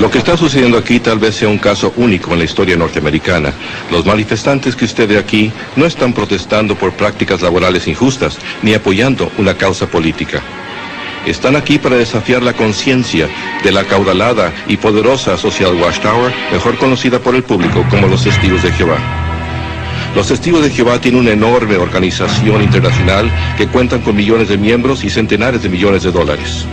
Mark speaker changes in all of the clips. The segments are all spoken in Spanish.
Speaker 1: Lo que está sucediendo aquí tal vez sea un caso único en la historia norteamericana. Los manifestantes que usted ve aquí no están protestando por prácticas laborales injustas, ni apoyando una causa política. Están aquí para desafiar la conciencia de la acaudalada y poderosa Social Watchtower, mejor conocida por el público como los Testigos de Jehová. Los Testigos de Jehová tienen una enorme organización internacional que cuentan con millones de miembros y centenares de millones de dólares.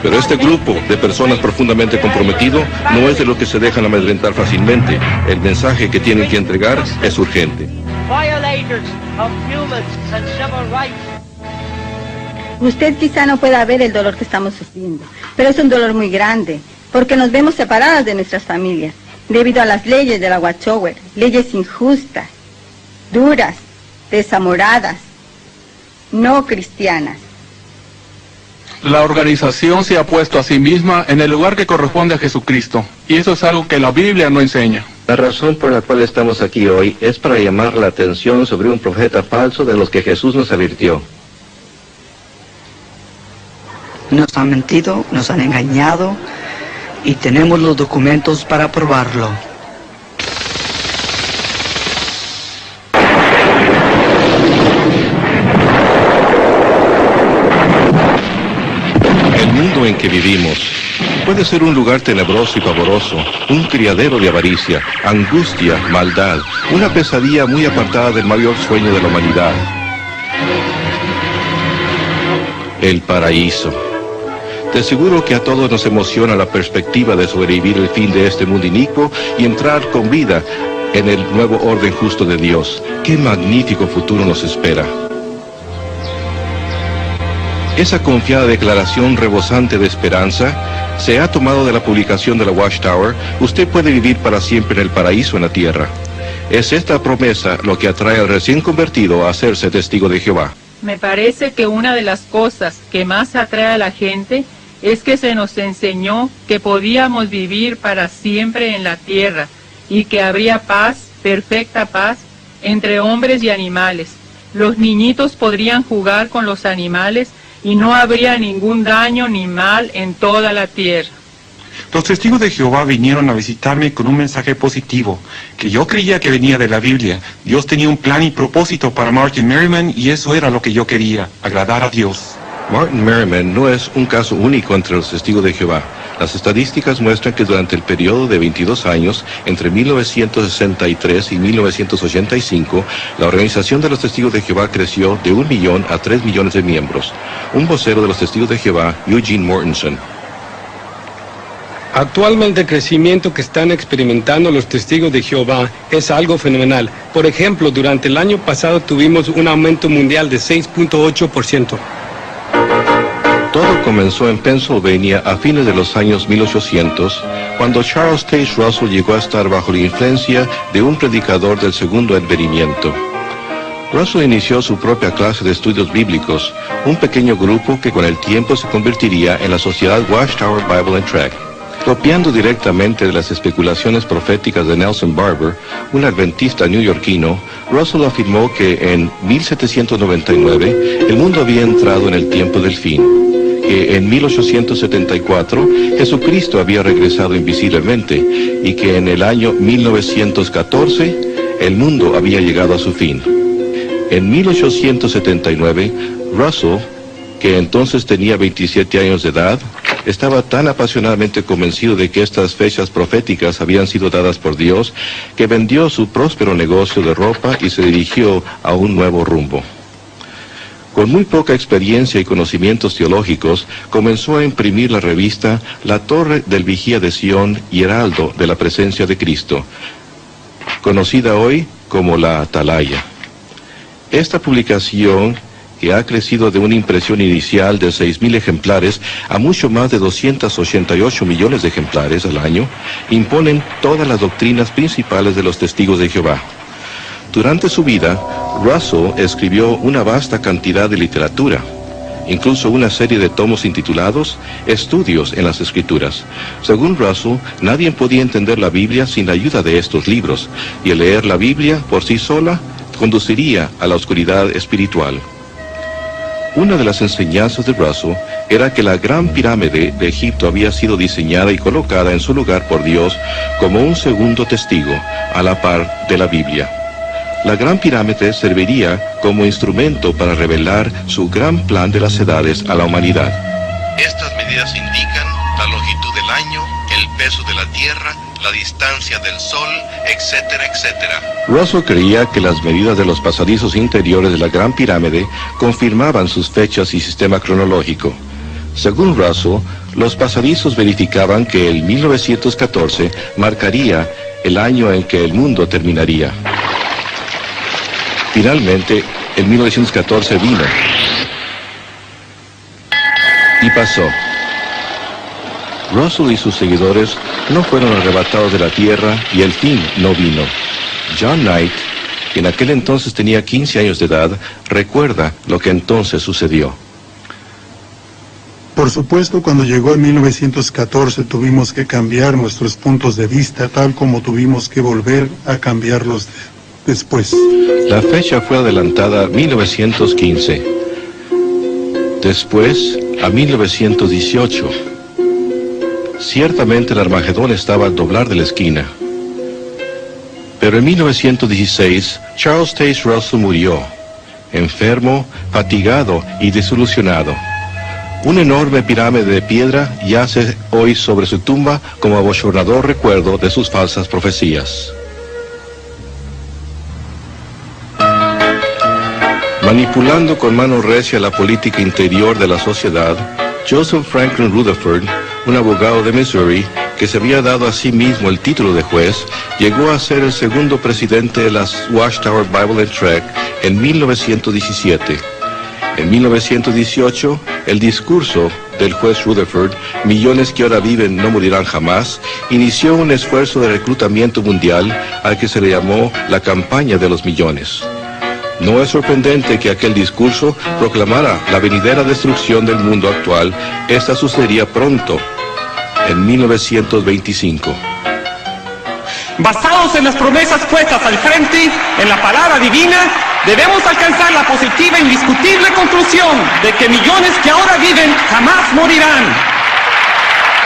Speaker 1: Pero este grupo de personas profundamente comprometido no es de los que se dejan amedrentar fácilmente. El mensaje que tienen que entregar es urgente.
Speaker 2: Usted quizá no pueda ver el dolor que estamos sufriendo, pero es un dolor muy grande, porque nos vemos separadas de nuestras familias, debido a las leyes de la Watchtower, leyes injustas, duras, desamoradas, no cristianas.
Speaker 3: La organización se ha puesto a sí misma en el lugar que corresponde a Jesucristo, y eso es algo que la Biblia no enseña.
Speaker 1: La razón por la cual estamos aquí hoy es para llamar la atención sobre un profeta falso de los que Jesús nos advirtió.
Speaker 4: Nos han mentido, nos han engañado, y tenemos los documentos para probarlo.
Speaker 1: El mundo en que vivimos puede ser un lugar tenebroso y pavoroso, un criadero de avaricia, angustia, maldad, una pesadilla muy apartada del mayor sueño de la humanidad. El paraíso. De seguro que a todos nos emociona la perspectiva de sobrevivir el fin de este mundo inicuo y entrar con vida en el nuevo orden justo de Dios. ¡Qué magnífico futuro nos espera! Esa confiada declaración rebosante de esperanza se ha tomado de la publicación de la Watchtower. Usted puede vivir para siempre en el paraíso en la tierra. Es esta promesa lo que atrae al recién convertido a hacerse testigo de Jehová.
Speaker 5: Me parece que una de las cosas que más atrae a la gente es que se nos enseñó que podíamos vivir para siempre en la tierra y que habría paz, perfecta paz, entre hombres y animales. Los niñitos podrían jugar con los animales y no habría ningún daño ni mal en toda la tierra.
Speaker 6: Los Testigos de Jehová vinieron a visitarme con un mensaje positivo, que yo creía que venía de la Biblia. Dios tenía un plan y propósito para Martin Merriman y eso era lo que yo quería, agradar a Dios.
Speaker 1: Martin Merriman no es un caso único entre los Testigos de Jehová. Las estadísticas muestran que durante el periodo de 22 años, entre 1963 y 1985, la organización de los Testigos de Jehová creció de 1 millón a 3 millones de miembros. Un vocero de los Testigos de Jehová, Eugene Mortensen.
Speaker 7: Actualmente el crecimiento que están experimentando los Testigos de Jehová es algo fenomenal. Por ejemplo, durante el año pasado tuvimos un aumento mundial de 6.8%.
Speaker 1: Todo comenzó en Pennsylvania a fines de los años 1800, cuando Charles Taze Russell llegó a estar bajo la influencia de un predicador del segundo advenimiento. Russell inició su propia clase de estudios bíblicos, un pequeño grupo que con el tiempo se convertiría en la Sociedad Watchtower Bible and Tract. Copiando directamente de las especulaciones proféticas de Nelson Barber, un adventista neoyorquino, Russell afirmó que en 1799 el mundo había entrado en el tiempo del fin, que en 1874 Jesucristo había regresado invisiblemente y que en el año 1914 el mundo había llegado a su fin. En 1879, Russell, que entonces tenía 27 años de edad, estaba tan apasionadamente convencido de que estas fechas proféticas habían sido dadas por Dios, que vendió su próspero negocio de ropa y se dirigió a un nuevo rumbo. Con muy poca experiencia y conocimientos teológicos, comenzó a imprimir la revista La Torre del Vigía de Sion y Heraldo de la Presencia de Cristo, conocida hoy como la Atalaya. Esta publicación, que ha crecido de una impresión inicial de 6.000 ejemplares a mucho más de 288 millones de ejemplares al año, imponen todas las doctrinas principales de los Testigos de Jehová. Durante su vida, Russell escribió una vasta cantidad de literatura, incluso una serie de tomos intitulados Estudios en las Escrituras. Según Russell, nadie podía entender la Biblia sin la ayuda de estos libros, y el leer la Biblia por sí sola conduciría a la oscuridad espiritual. Una de las enseñanzas de Russell era que la Gran Pirámide de Egipto había sido diseñada y colocada en su lugar por Dios como un segundo testigo, a la par de la Biblia. La Gran Pirámide serviría como instrumento para revelar su gran plan de las edades a la humanidad. Estas medidas indican la longitud del año, el peso de la Tierra, la distancia del Sol, etcétera, etcétera. Russell creía que las medidas de los pasadizos interiores de la Gran Pirámide confirmaban sus fechas y sistema cronológico. Según Russell, los pasadizos verificaban que el 1914 marcaría el año en que el mundo terminaría. Finalmente, el 1914 vino. Y pasó. Russell y sus seguidores no fueron arrebatados de la tierra y el fin no vino. John Knight, que en aquel entonces tenía 15 años de edad, recuerda lo que entonces sucedió.
Speaker 8: Por supuesto, cuando llegó el 1914 tuvimos que cambiar nuestros puntos de vista, tal como tuvimos que volver a cambiarlos después.
Speaker 1: La fecha fue adelantada a 1915, después a 1918. Ciertamente el Armagedón estaba al doblar de la esquina. Pero en 1916, Charles Taze Russell murió, enfermo, fatigado y desilusionado. Una enorme pirámide de piedra yace hoy sobre su tumba como abochornador recuerdo de sus falsas profecías. Manipulando con mano recia la política interior de la sociedad, Joseph Franklin Rutherford, un abogado de Missouri, que se había dado a sí mismo el título de juez, llegó a ser el segundo presidente de la Watchtower Bible and Tract en 1917. En 1918, el discurso del juez Rutherford, millones que ahora viven no morirán jamás, inició un esfuerzo de reclutamiento mundial al que se le llamó la campaña de los millones. No es sorprendente que aquel discurso proclamara la venidera destrucción del mundo actual. Esta sucedería pronto, en 1925.
Speaker 9: Basados en las promesas puestas al frente, en la palabra divina, debemos alcanzar la positiva e indiscutible conclusión de que millones que ahora viven jamás morirán.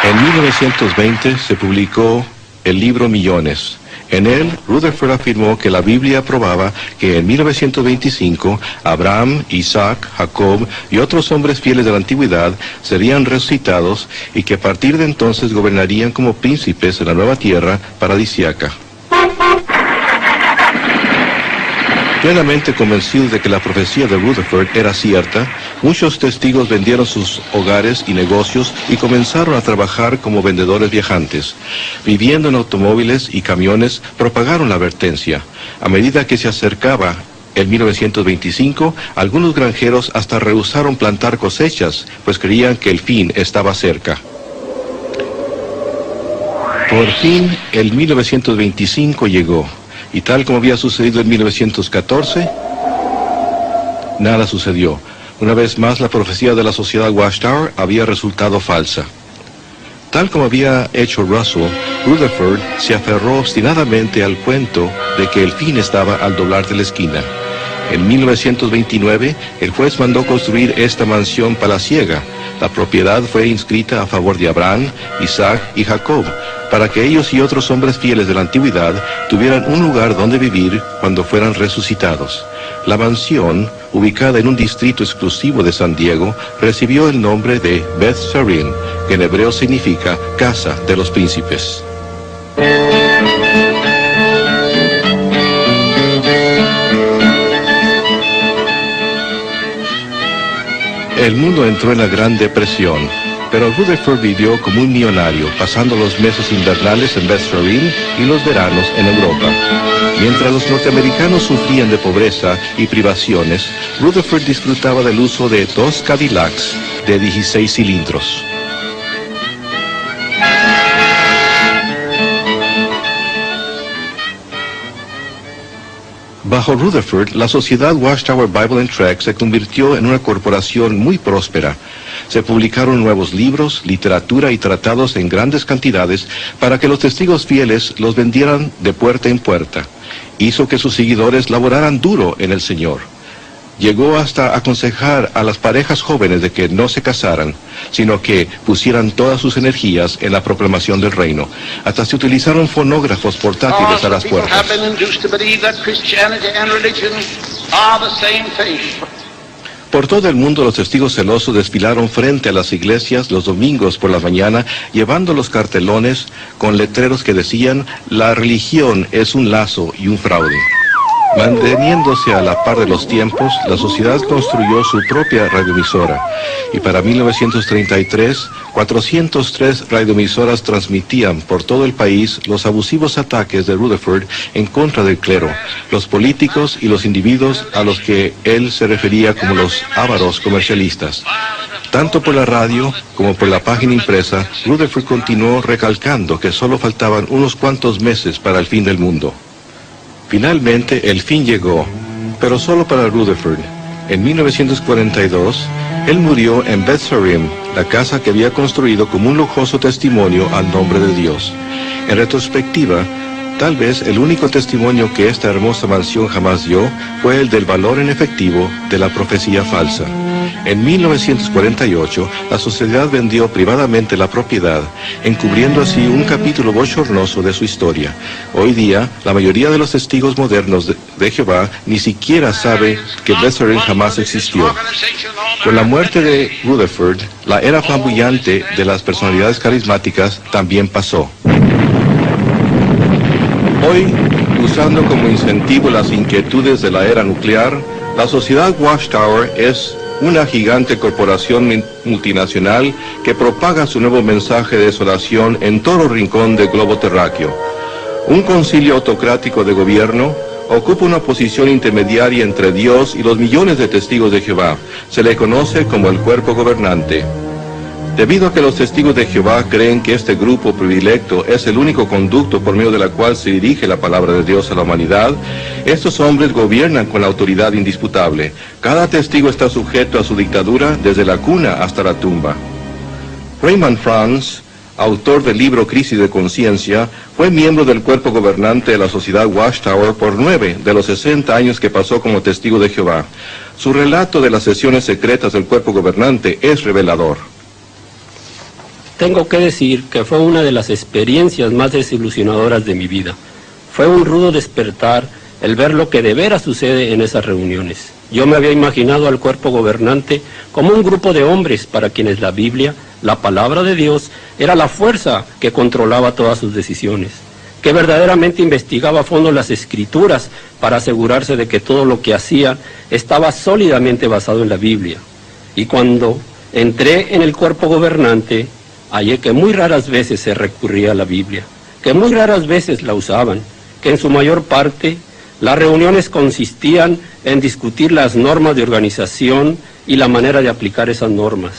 Speaker 1: En 1920 se publicó el libro Millones. En él, Rutherford afirmó que la Biblia probaba que en 1925 Abraham, Isaac, Jacob y otros hombres fieles de la antigüedad serían resucitados y que a partir de entonces gobernarían como príncipes en la nueva tierra paradisíaca. Plenamente convencidos de que la profecía de Rutherford era cierta, muchos testigos vendieron sus hogares y negocios y comenzaron a trabajar como vendedores viajantes. Viviendo en automóviles y camiones, propagaron la advertencia. A medida que se acercaba el 1925, algunos granjeros hasta rehusaron plantar cosechas, pues creían que el fin estaba cerca. Por fin, el 1925 llegó. Y tal como había sucedido en 1914, nada sucedió. Una vez más, la profecía de la sociedad Watchtower había resultado falsa. Tal como había hecho Russell, Rutherford se aferró obstinadamente al cuento de que el fin estaba al doblar de la esquina. En 1929, el juez mandó construir esta mansión palaciega. La propiedad fue inscrita a favor de Abraham, Isaac y Jacob, para que ellos y otros hombres fieles de la antigüedad tuvieran un lugar donde vivir cuando fueran resucitados. La mansión, ubicada en un distrito exclusivo de San Diego, recibió el nombre de Beth Sarim, que en hebreo significa Casa de los Príncipes. El mundo entró en la Gran Depresión, pero Rutherford vivió como un millonario, pasando los meses invernales en Beth Sarim y los veranos en Europa. Mientras los norteamericanos sufrían de pobreza y privaciones, Rutherford disfrutaba del uso de 2 Cadillacs de 16 cilindros. Bajo Rutherford, la sociedad Watchtower Bible and Tract se convirtió en una corporación muy próspera. Se publicaron nuevos libros, literatura y tratados en grandes cantidades para que los testigos fieles los vendieran de puerta en puerta. Hizo que sus seguidores laboraran duro en el Señor. Llegó hasta aconsejar a las parejas jóvenes de que no se casaran, sino que pusieran todas sus energías en la proclamación del reino. Hasta se utilizaron fonógrafos portátiles a las puertas. Por todo el mundo los testigos celosos desfilaron frente a las iglesias los domingos por la mañana, llevando los cartelones con letreros que decían: la religión es un lazo y un fraude. Manteniéndose a la par de los tiempos, la sociedad construyó su propia radioemisora, y para 1933, 403 radioemisoras transmitían por todo el país los abusivos ataques de Rutherford en contra del clero, los políticos y los individuos a los que él se refería como los ávaros comercialistas. Tanto por la radio como por la página impresa, Rutherford continuó recalcando que solo faltaban unos cuantos meses para el fin del mundo. Finalmente, el fin llegó, pero solo para Rutherford. En 1942, él murió en Beth Sarim, la casa que había construido como un lujoso testimonio al nombre de Dios. En retrospectiva, tal vez el único testimonio que esta hermosa mansión jamás dio fue el del valor en efectivo de la profecía falsa. En 1948, la sociedad vendió privadamente la propiedad, encubriendo así un capítulo bochornoso de su historia. Hoy día, la mayoría de los testigos modernos de Jehová ni siquiera sabe que Beth Sarim jamás existió. Con la muerte de Rutherford, la era flamboyante de las personalidades carismáticas también pasó. Hoy, usando como incentivo las inquietudes de la era nuclear, la sociedad Watchtower es una gigante corporación multinacional que propaga su nuevo mensaje de desolación en todo rincón del globo terráqueo. Un concilio autocrático de gobierno ocupa una posición intermediaria entre Dios y los millones de testigos de Jehová. Se le conoce como el cuerpo gobernante. Debido a que los testigos de Jehová creen que este grupo predilecto es el único conducto por medio de la cual se dirige la palabra de Dios a la humanidad, estos hombres gobiernan con la autoridad indisputable. Cada testigo está sujeto a su dictadura desde la cuna hasta la tumba. Raymond Franz, autor del libro Crisis de Conciencia, fue miembro del cuerpo gobernante de la sociedad Watchtower por 9 de los 60 años que pasó como testigo de Jehová. Su relato de las sesiones secretas del cuerpo gobernante es revelador.
Speaker 10: Tengo que decir que fue una de las experiencias más desilusionadoras de mi vida. Fue un rudo despertar el ver lo que de veras sucede en esas reuniones. Yo me había imaginado al cuerpo gobernante como un grupo de hombres para quienes la Biblia, la palabra de Dios, era la fuerza que controlaba todas sus decisiones, que verdaderamente investigaba a fondo las Escrituras para asegurarse de que todo lo que hacía estaba sólidamente basado en la Biblia. Y cuando entré en el cuerpo gobernante, hallé que muy raras veces se recurría a la Biblia, que muy raras veces la usaban, que en su mayor parte las reuniones consistían en discutir las normas de organización y la manera de aplicar esas normas.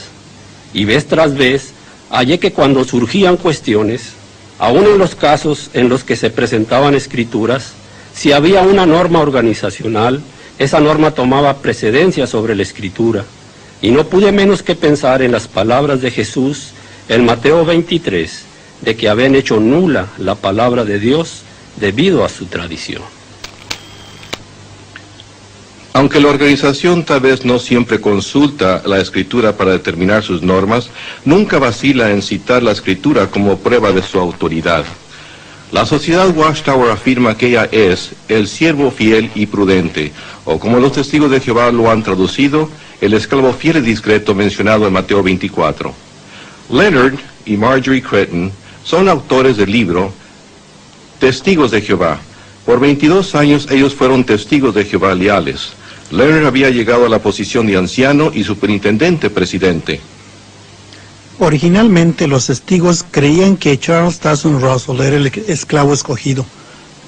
Speaker 10: Y vez tras vez hallé que cuando surgían cuestiones, aun en los casos en los que se presentaban escrituras, si había una norma organizacional, esa norma tomaba precedencia sobre la escritura. Y no pude menos que pensar en las palabras de Jesús en Mateo 23, de que habían hecho nula la palabra de Dios debido a su tradición.
Speaker 1: Aunque la organización tal vez no siempre consulta la Escritura para determinar sus normas, nunca vacila en citar la Escritura como prueba de su autoridad. La sociedad Watchtower afirma que ella es el siervo fiel y prudente, o como los testigos de Jehová lo han traducido, el esclavo fiel y discreto mencionado en Mateo 24. Leonard y Marjorie Creighton son autores del libro Testigos de Jehová. Por 22 años ellos fueron testigos de Jehová leales. Leonard había llegado a la posición de anciano y superintendente presidente.
Speaker 11: Originalmente los testigos creían que Charles Taze Russell era el esclavo escogido.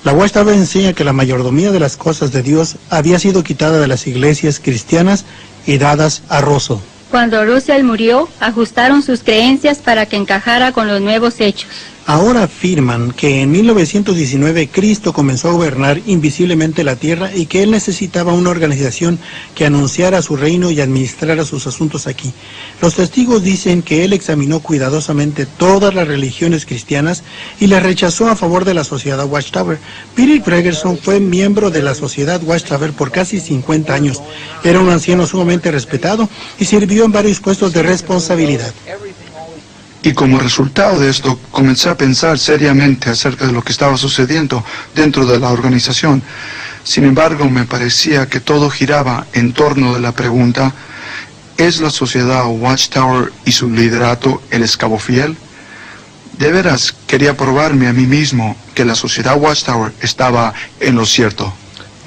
Speaker 11: La Watchtower enseña que la mayordomía de las cosas de Dios había sido quitada de las iglesias cristianas y dadas a Russell.
Speaker 12: Cuando Russell murió, ajustaron sus creencias para que encajara con los nuevos hechos.
Speaker 11: Ahora afirman que en 1919 Cristo comenzó a gobernar invisiblemente la tierra y que Él necesitaba una organización que anunciara su reino y administrara sus asuntos aquí. Los testigos dicen que Él examinó cuidadosamente todas las religiones cristianas y las rechazó a favor de la Sociedad Watchtower. Peter Gregerson fue miembro de la Sociedad Watchtower por casi 50 años. Era un anciano sumamente respetado y sirvió en varios puestos de responsabilidad.
Speaker 12: Y como resultado de esto, comencé a pensar seriamente acerca de lo que estaba sucediendo dentro de la organización. Sin embargo, me parecía que todo giraba en torno de la pregunta, ¿es la sociedad Watchtower y su liderato el esclavo fiel? De veras, quería probarme a mí mismo que la sociedad Watchtower estaba en lo cierto.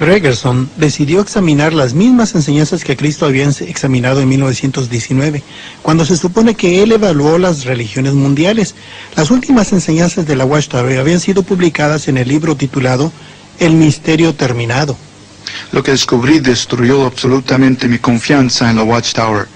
Speaker 11: Gregerson decidió examinar las mismas enseñanzas que Cristo había examinado en 1919, cuando se supone que él evaluó las religiones mundiales. Las últimas enseñanzas de la Watchtower habían sido publicadas en el libro titulado El Misterio Terminado.
Speaker 12: Lo que descubrí destruyó absolutamente mi confianza en la Watchtower.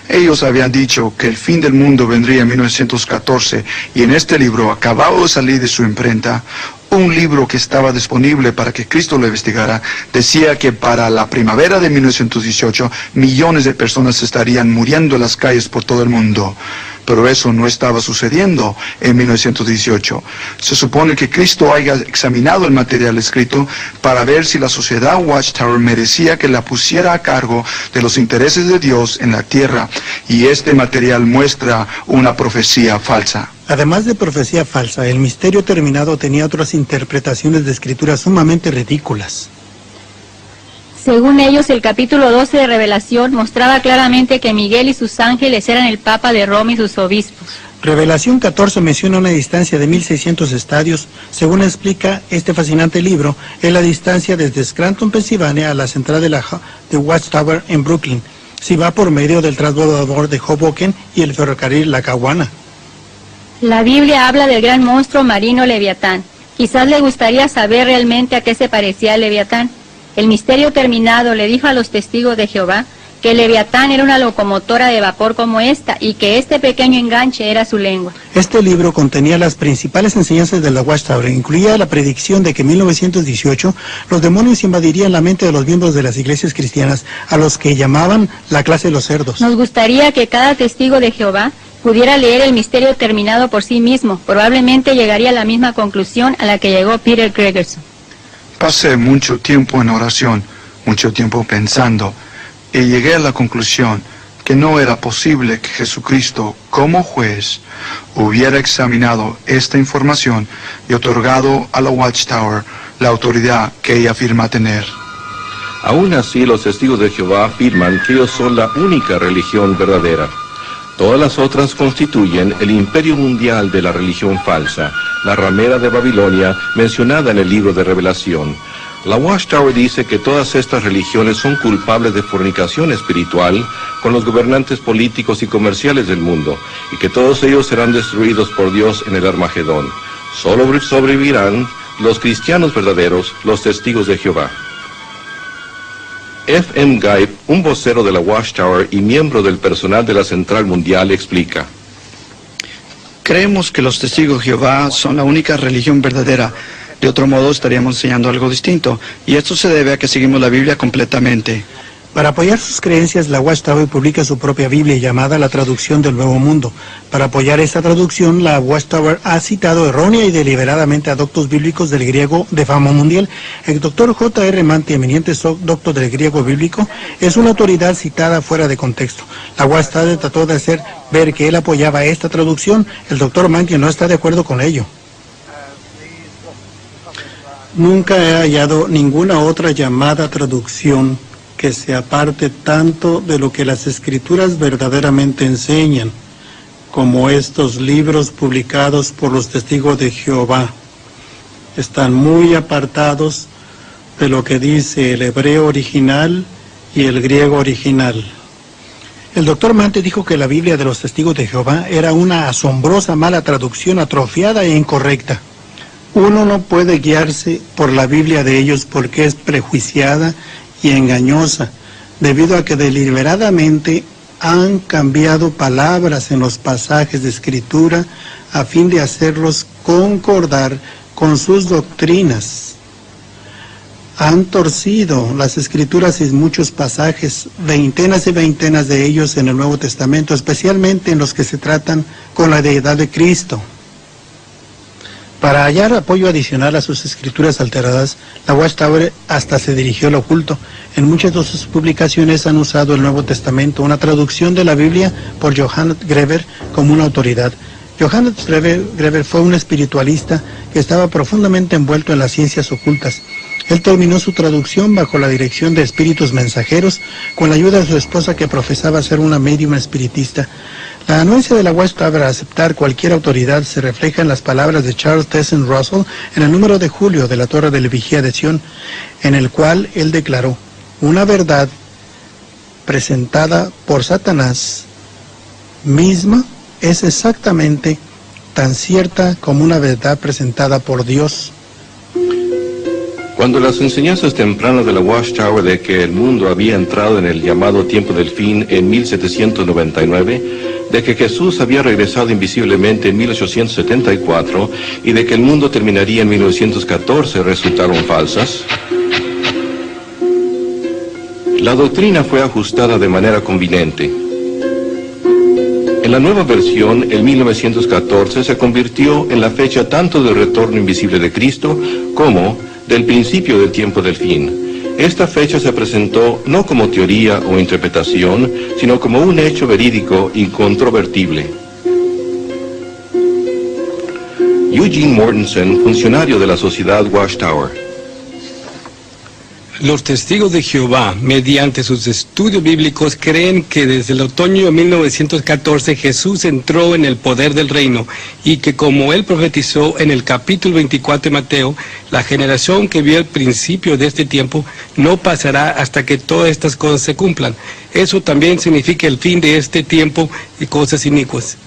Speaker 12: Ellos habían dicho que el fin del mundo vendría en 1914 y en este libro, acabado de salir de su imprenta, un libro que estaba disponible para que Cristo lo investigara, decía que para la primavera de 1918 millones de personas estarían muriendo en las calles por todo el mundo. Pero eso no estaba sucediendo en 1918. Se supone que Cristo haya examinado el material escrito para ver si la sociedad Watchtower merecía que la pusiera a cargo de los intereses de Dios en la tierra, y este material muestra una profecía falsa.
Speaker 11: Además de profecía falsa, el Misterio Terminado tenía otras interpretaciones de escrituras sumamente ridículas.
Speaker 13: Según ellos, el capítulo 12 de Revelación mostraba claramente que Miguel y sus ángeles eran el Papa de Roma y sus obispos.
Speaker 11: Revelación 14 menciona una distancia de 1.600 estadios. Según explica este fascinante libro, es la distancia desde Scranton, Pensilvania, a la central de Watchtower en Brooklyn, si va por medio del transbordador de Hoboken y el ferrocarril Lackawanna.
Speaker 13: La Biblia habla del gran monstruo marino Leviatán. Quizás le gustaría saber realmente a qué se parecía el Leviatán. El Misterio Terminado le dijo a los testigos de Jehová que el Leviatán era una locomotora de vapor como esta y que este pequeño enganche era su lengua.
Speaker 11: Este libro contenía las principales enseñanzas de la Watchtower, incluía la predicción de que en 1918 los demonios invadirían la mente de los miembros de las iglesias cristianas, a los que llamaban la clase de los cerdos.
Speaker 13: Nos gustaría que cada testigo de Jehová pudiera leer el Misterio Terminado por sí mismo. Probablemente llegaría a la misma conclusión a la que llegó Peter Gregerson.
Speaker 12: Pasé mucho tiempo en oración, mucho tiempo pensando, y llegué a la conclusión que no era posible que Jesucristo, como juez, hubiera examinado esta información y otorgado a la Watchtower la autoridad que ella afirma tener.
Speaker 1: Aún así, los testigos de Jehová afirman que ellos son la única religión verdadera. Todas las otras constituyen el imperio mundial de la religión falsa, la ramera de Babilonia mencionada en el libro de Revelación. La Watchtower dice que todas estas religiones son culpables de fornicación espiritual con los gobernantes políticos y comerciales del mundo, y que todos ellos serán destruidos por Dios en el Armagedón. Solo sobrevivirán los cristianos verdaderos, los testigos de Jehová. F. M. Guy, un vocero de la Watchtower y miembro del personal de la Central Mundial, explica:
Speaker 14: creemos que los testigos de Jehová son la única religión verdadera. De otro modo estaríamos enseñando algo distinto, y esto se debe a que seguimos la Biblia completamente.
Speaker 11: Para apoyar sus creencias, la Watchtower publica su propia Biblia llamada La Traducción del Nuevo Mundo. Para apoyar esta traducción, la Watchtower ha citado errónea y deliberadamente adoptos bíblicos del griego de fama mundial. El doctor J. R. Manty, eminente doctor del griego bíblico, es una autoridad citada fuera de contexto. La Watchtower trató de hacer ver que él apoyaba esta traducción. El doctor Manty no está de acuerdo con ello. Nunca he hallado ninguna otra llamada traducción que se aparte tanto de lo que las Escrituras verdaderamente enseñan, como estos libros publicados por los testigos de Jehová. Están muy apartados de lo que dice el hebreo original y el griego original. El doctor Manty dijo que la Biblia de los testigos de Jehová era una asombrosa mala traducción atrofiada e incorrecta. Uno no puede guiarse por la Biblia de ellos porque es prejuiciada y engañosa, debido a que deliberadamente han cambiado palabras en los pasajes de Escritura a fin de hacerlos concordar con sus doctrinas. Han torcido las Escrituras en muchos pasajes, veintenas y veintenas de ellos en el Nuevo Testamento, especialmente en los que se tratan con la deidad de Cristo. Para hallar apoyo adicional a sus escrituras alteradas, la Watchtower hasta se dirigió al oculto. En muchas de sus publicaciones han usado el Nuevo Testamento, una traducción de la Biblia por Johannes Greber como una autoridad. Johannes Greber fue un espiritualista que estaba profundamente envuelto en las ciencias ocultas. Él terminó su traducción bajo la dirección de espíritus mensajeros, con la ayuda de su esposa que profesaba ser una médium espiritista. La anuencia de la Watchtower a aceptar cualquier autoridad se refleja en las palabras de Charles Taze Russell en el número de julio de la Torre de la Vigía de Sion, en el cual él declaró: una verdad presentada por Satanás misma es exactamente tan cierta como una verdad presentada por Dios.
Speaker 1: Cuando las enseñanzas tempranas de la Watchtower de que el mundo había entrado en el llamado tiempo del fin en 1799, de que Jesús había regresado invisiblemente en 1874 y de que el mundo terminaría en 1914 resultaron falsas, la doctrina fue ajustada de manera conveniente. En la nueva versión, el 1914 se convirtió en la fecha tanto del retorno invisible de Cristo como del principio del tiempo del fin. Esta fecha se presentó no como teoría o interpretación, sino como un hecho verídico incontrovertible. Eugene Mortensen, funcionario de la Sociedad Watchtower.
Speaker 7: Los testigos de Jehová, mediante sus estudios bíblicos, creen que desde el otoño de 1914 Jesús entró en el poder del reino y que, como él profetizó en el capítulo 24 de Mateo, la generación que vio el principio de este tiempo no pasará hasta que todas estas cosas se cumplan. Eso también significa el fin de este tiempo y cosas inicuas.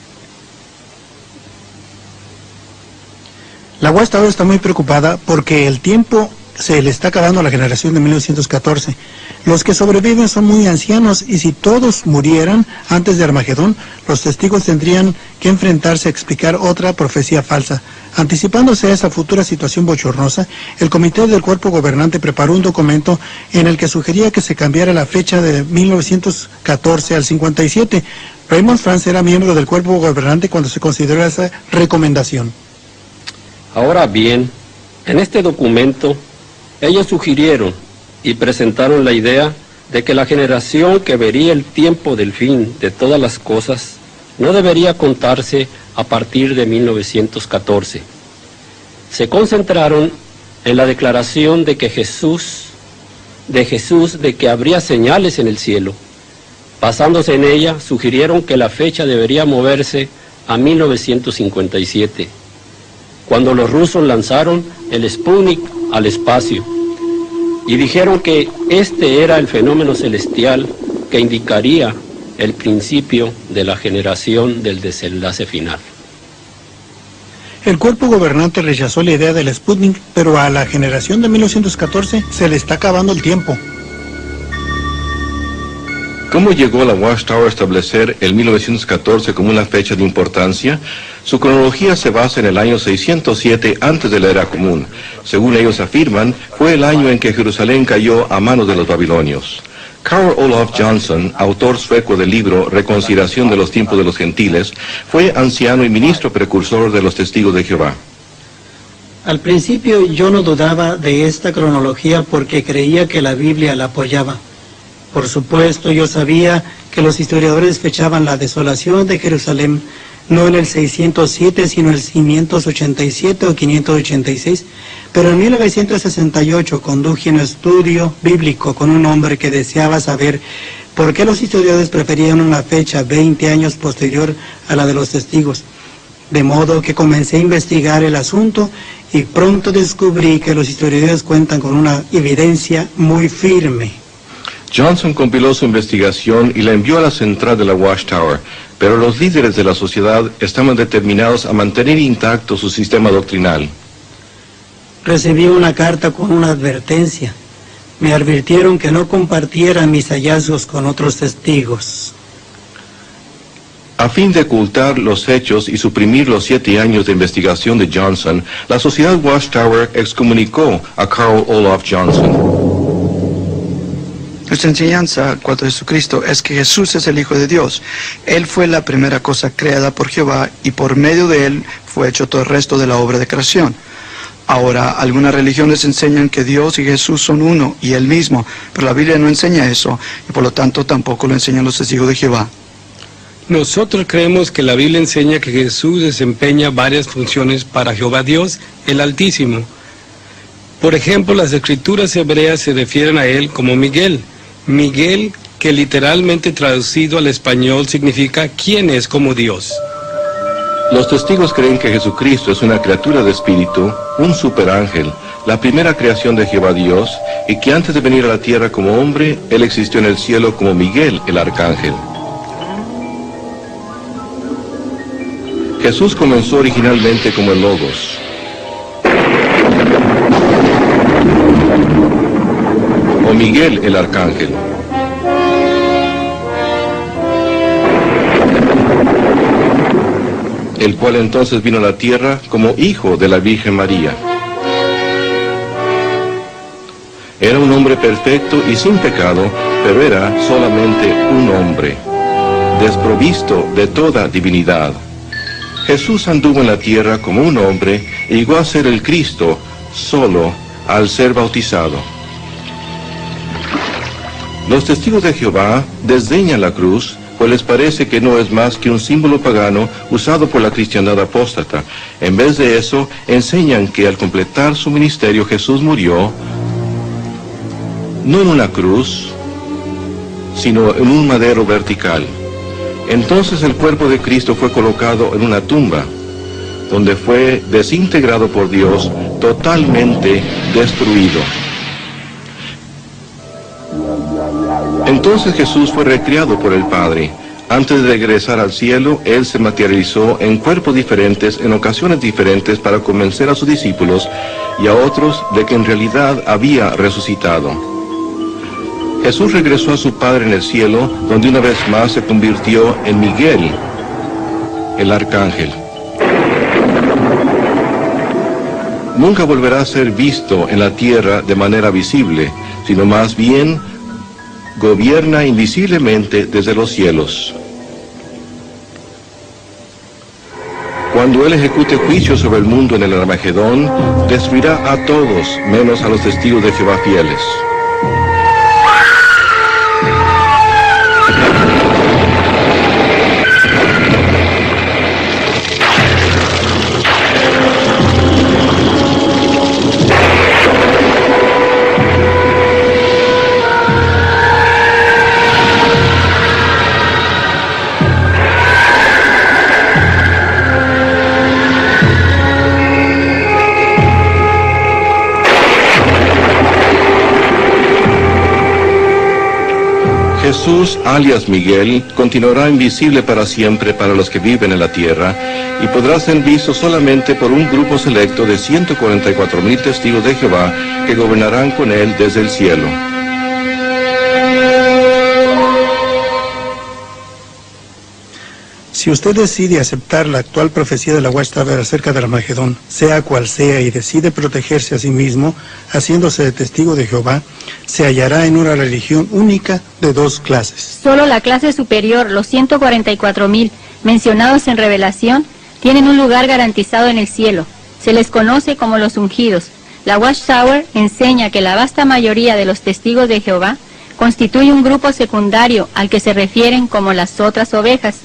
Speaker 11: La Watchtower está muy preocupada porque el tiempo se le está acabando a la generación de 1914. Los que sobreviven son muy ancianos y si todos murieran antes de Armagedón, los testigos tendrían que enfrentarse a explicar otra profecía falsa. Anticipándose a esa futura situación bochornosa, el comité del cuerpo gobernante preparó un documento en el que sugería que se cambiara la fecha de 1914 al 57. Raymond France era miembro del cuerpo gobernante cuando se consideró esa recomendación.
Speaker 10: Ahora bien, en este documento, ellos sugirieron y presentaron la idea de que la generación que vería el tiempo del fin de todas las cosas no debería contarse a partir de 1914. Se concentraron en la declaración de Jesús de que habría señales en el cielo. Basándose en ella, sugirieron que la fecha debería moverse a 1957, cuando los rusos lanzaron el Sputnik al espacio, y dijeron que este era el fenómeno celestial que indicaría el principio de la generación del desenlace final.
Speaker 11: El cuerpo gobernante rechazó la idea del Sputnik, pero a la generación de 1914 se le está acabando el tiempo.
Speaker 1: ¿Cómo llegó la Watchtower a establecer el 1914 como una fecha de importancia? Su cronología se basa en el año 607 antes de la Era Común. Según ellos afirman, fue el año en que Jerusalén cayó a manos de los babilonios. Carl Olof Johnson, autor sueco del libro Reconciliación de los tiempos de los gentiles, fue anciano y ministro precursor de los testigos de Jehová.
Speaker 11: Al principio yo no dudaba de esta cronología porque creía que la Biblia la apoyaba. Por supuesto, yo sabía que los historiadores fechaban la desolación de Jerusalén no en el 607, sino en el 587 o 586, pero en 1968 conduje un estudio bíblico con un hombre que deseaba saber por qué los historiadores preferían una fecha 20 años posterior a la de los testigos. De modo que comencé a investigar el asunto y pronto descubrí que los historiadores cuentan con una evidencia muy firme.
Speaker 1: Johnson compiló su investigación y la envió a la central de la Watchtower, pero los líderes de la sociedad estaban determinados a mantener intacto su sistema doctrinal.
Speaker 11: Recibí una carta con una advertencia. Me advirtieron que no compartiera mis hallazgos con otros testigos.
Speaker 1: A fin de ocultar los hechos y suprimir los 7 años de investigación de Johnson, la Sociedad Watchtower excomunicó a Carl Olof Johnson.
Speaker 14: Nuestra enseñanza en cuanto a Jesucristo es que Jesús es el Hijo de Dios. Él fue la primera cosa creada por Jehová y por medio de él fue hecho todo el resto de la obra de creación. Ahora, algunas religiones enseñan que Dios y Jesús son uno y el mismo, pero la Biblia no enseña eso y por lo tanto tampoco lo enseñan los testigos de Jehová.
Speaker 7: Nosotros creemos que la Biblia enseña que Jesús desempeña varias funciones para Jehová Dios, el Altísimo. Por ejemplo, las escrituras hebreas se refieren a él como Miguel. Miguel, que literalmente traducido al español significa ¿quién es como Dios?
Speaker 1: Los testigos creen que Jesucristo es una criatura de espíritu, un superángel, la primera creación de Jehová Dios, y que antes de venir a la tierra como hombre, él existió en el cielo como Miguel, el arcángel. Jesús comenzó originalmente como el Logos. O Miguel, el arcángel. El cual entonces vino a la tierra como hijo de la Virgen María. Era un hombre perfecto y sin pecado, pero era solamente un hombre, desprovisto de toda divinidad. Jesús anduvo en la tierra como un hombre y llegó a ser el Cristo solo al ser bautizado. Los testigos de Jehová desdeñan la cruz, pues les parece que no es más que un símbolo pagano usado por la cristiandad apóstata. En vez de eso, enseñan que al completar su ministerio Jesús murió, no en una cruz, sino en un madero vertical. Entonces el cuerpo de Cristo fue colocado en una tumba, donde fue desintegrado por Dios, totalmente destruido. Entonces Jesús fue recreado por el Padre. Antes de regresar al cielo, Él se materializó en cuerpos diferentes, en ocasiones diferentes, para convencer a sus discípulos y a otros de que en realidad había resucitado. Jesús regresó a su Padre en el cielo, donde una vez más se convirtió en Miguel, el arcángel. Nunca volverá a ser visto en la tierra de manera visible, sino más bien gobierna invisiblemente desde los cielos. Cuando Él ejecute juicio sobre el mundo en el Armagedón, destruirá a todos, menos a los testigos de Jehová fieles. Jesús, alias Miguel, continuará invisible para siempre para los que viven en la tierra y podrá ser visto solamente por un grupo selecto de 144,000 testigos de Jehová que gobernarán con él desde el cielo.
Speaker 11: Si usted decide aceptar la actual profecía de la Watchtower acerca del Armagedón, sea cual sea, y decide protegerse a sí mismo, haciéndose de testigo de Jehová, se hallará en una religión única de 2 clases.
Speaker 13: Solo la clase superior, los 144,000 mencionados en Revelación, tienen un lugar garantizado en el cielo. Se les conoce como los ungidos. La Watchtower enseña que la vasta mayoría de los testigos de Jehová constituye un grupo secundario al que se refieren como las otras ovejas.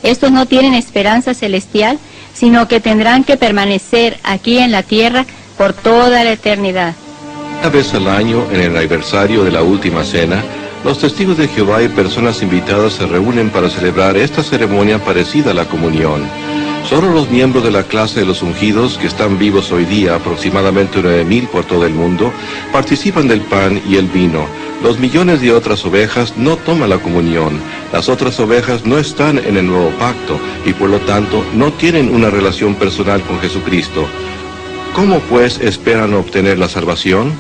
Speaker 13: Estos no tienen esperanza celestial, sino que tendrán que permanecer aquí en la tierra por toda la eternidad.
Speaker 1: Una vez al año, en el aniversario de la Última Cena, los testigos de Jehová y personas invitadas se reúnen para celebrar esta ceremonia parecida a la comunión. Solo los miembros de la clase de los ungidos, que están vivos hoy día, aproximadamente 9,000 por todo el mundo, participan del pan y el vino. Los millones de otras ovejas no toman la comunión. Las otras ovejas no están en el nuevo pacto y por lo tanto no tienen una relación personal con Jesucristo. ¿Cómo pues esperan obtener la salvación?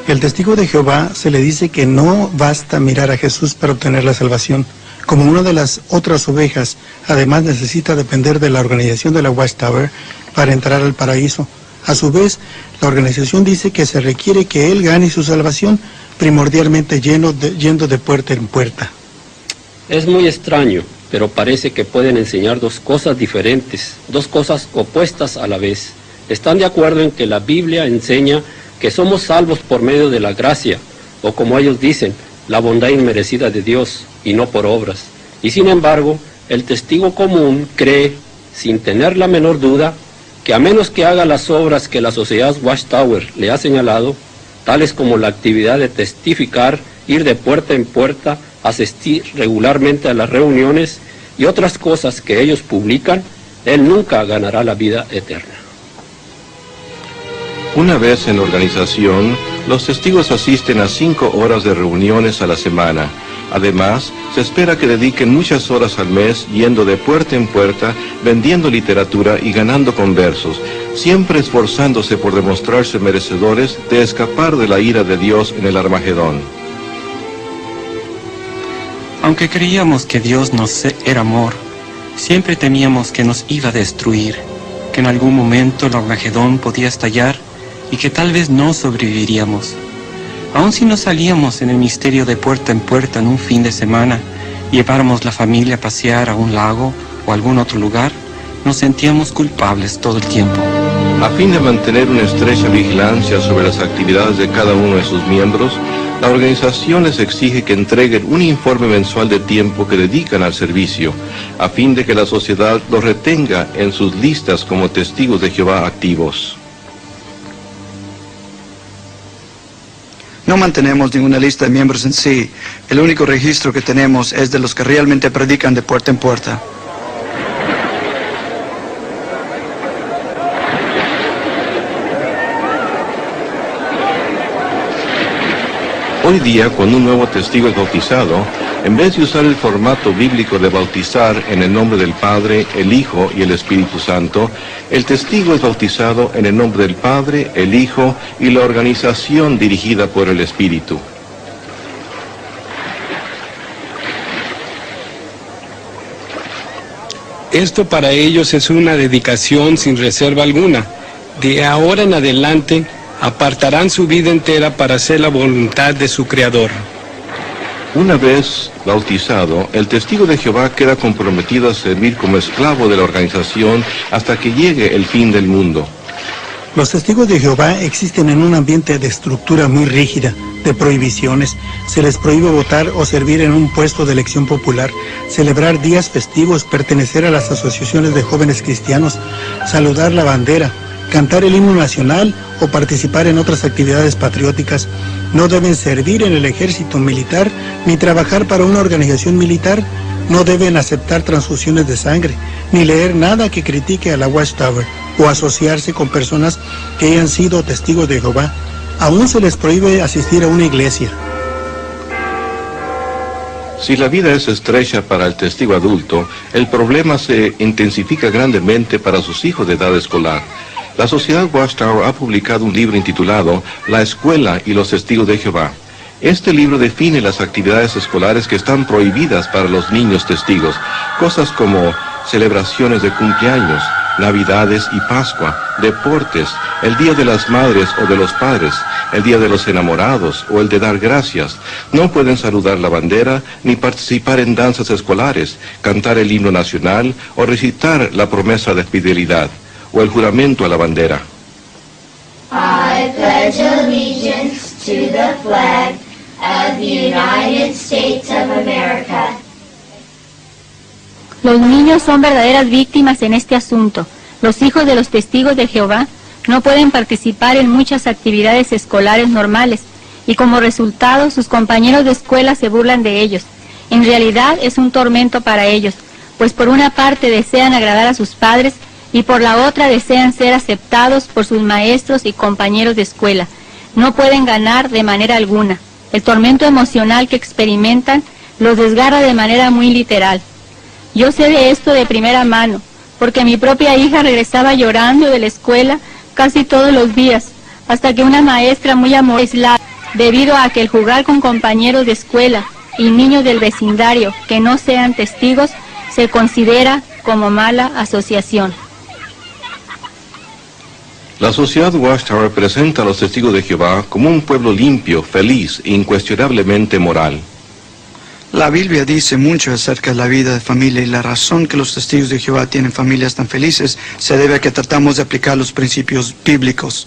Speaker 11: El testigo de Jehová se le dice que no basta mirar a Jesús para obtener la salvación. Como una de las otras ovejas, además necesita depender de la organización de la Watchtower para entrar al paraíso. A su vez, la organización dice que se requiere que él gane su salvación, primordialmente yendo de puerta en puerta.
Speaker 10: Es muy extraño, pero parece que pueden enseñar dos cosas diferentes, dos cosas opuestas a la vez. ¿Están de acuerdo en que la Biblia enseña que somos salvos por medio de la gracia, o como ellos dicen, la bondad inmerecida de Dios, y no por obras? Y sin embargo, el testigo común cree, sin tener la menor duda, que a menos que haga las obras que la sociedad Watchtower le ha señalado, tales como la actividad de testificar, ir de puerta en puerta, asistir regularmente a las reuniones y otras cosas que ellos publican, él nunca ganará la vida eterna.
Speaker 1: Una vez en la organización, los testigos asisten a 5 horas de reuniones a la semana. Además, se espera que dediquen muchas horas al mes yendo de puerta en puerta, vendiendo literatura y ganando conversos, siempre esforzándose por demostrarse merecedores de escapar de la ira de Dios en el Armagedón.
Speaker 6: Aunque creíamos que Dios era amor, siempre temíamos que nos iba a destruir, que en algún momento el Armagedón podía estallar y que tal vez no sobreviviríamos. Aun si no salíamos en el misterio de puerta en puerta en un fin de semana y lleváramos la familia a pasear a un lago o algún otro lugar, nos sentíamos culpables todo el tiempo.
Speaker 1: A fin de mantener una estrecha vigilancia sobre las actividades de cada uno de sus miembros, la organización les exige que entreguen un informe mensual de tiempo que dedican al servicio, a fin de que la sociedad los retenga en sus listas como testigos de Jehová activos.
Speaker 14: No mantenemos ninguna lista de miembros en sí. El único registro que tenemos es de los que realmente predican de puerta en puerta.
Speaker 1: Hoy día, cuando un nuevo testigo es bautizado, en vez de usar el formato bíblico de bautizar en el nombre del Padre, el Hijo y el Espíritu Santo, el testigo es bautizado en el nombre del Padre, el Hijo y la organización dirigida por el Espíritu.
Speaker 7: Esto para ellos es una dedicación sin reserva alguna. De ahora en adelante, apartarán su vida entera para hacer la voluntad de su Creador.
Speaker 1: Una vez bautizado, el testigo de Jehová queda comprometido a servir como esclavo de la organización hasta que llegue el fin del mundo.
Speaker 11: Los testigos de Jehová existen en un ambiente de estructura muy rígida, de prohibiciones. Se les prohíbe votar o servir en un puesto de elección popular, celebrar días festivos, pertenecer a las asociaciones de jóvenes cristianos, saludar la bandera, cantar el himno nacional o participar en otras actividades patrióticas. No deben servir en el ejército militar ni trabajar para una organización militar. No deben aceptar transfusiones de sangre, ni leer nada que critique a la Watchtower o asociarse con personas que hayan sido testigos de Jehová. Aún se les prohíbe asistir a una iglesia.
Speaker 1: Si la vida es estrecha para el testigo adulto, el problema se intensifica grandemente para sus hijos de edad escolar. La Sociedad Watchtower ha publicado un libro intitulado La Escuela y los Testigos de Jehová. Este libro define las actividades escolares que están prohibidas para los niños testigos, cosas como celebraciones de cumpleaños, Navidades y Pascua, deportes, el Día de las Madres o de los Padres, el Día de los Enamorados o el de dar gracias. No pueden saludar la bandera ni participar en danzas escolares, cantar el himno nacional o recitar la promesa de fidelidad o el juramento a la bandera.
Speaker 15: I pledge allegiance to the flag of the United States of America.
Speaker 13: Los niños son verdaderas víctimas en este asunto. Los hijos de los testigos de Jehová no pueden participar en muchas actividades escolares normales y como resultado sus compañeros de escuela se burlan de ellos. En realidad es un tormento para ellos, pues por una parte desean agradar a sus padres y por la otra desean ser aceptados por sus maestros y compañeros de escuela. No pueden ganar de manera alguna. El tormento emocional que experimentan los desgarra de manera muy literal. Yo sé de esto de primera mano, porque mi propia hija regresaba llorando de la escuela casi todos los días, hasta que una maestra muy amorosa, debido a que el jugar con compañeros de escuela y niños del vecindario que no sean testigos se considera como mala asociación.
Speaker 1: La sociedad Watchtower presenta a los testigos de Jehová como un pueblo limpio, feliz e incuestionablemente moral.
Speaker 14: La Biblia dice mucho acerca de la vida de familia y la razón que los testigos de Jehová tienen familias tan felices se debe a que tratamos de aplicar los principios bíblicos.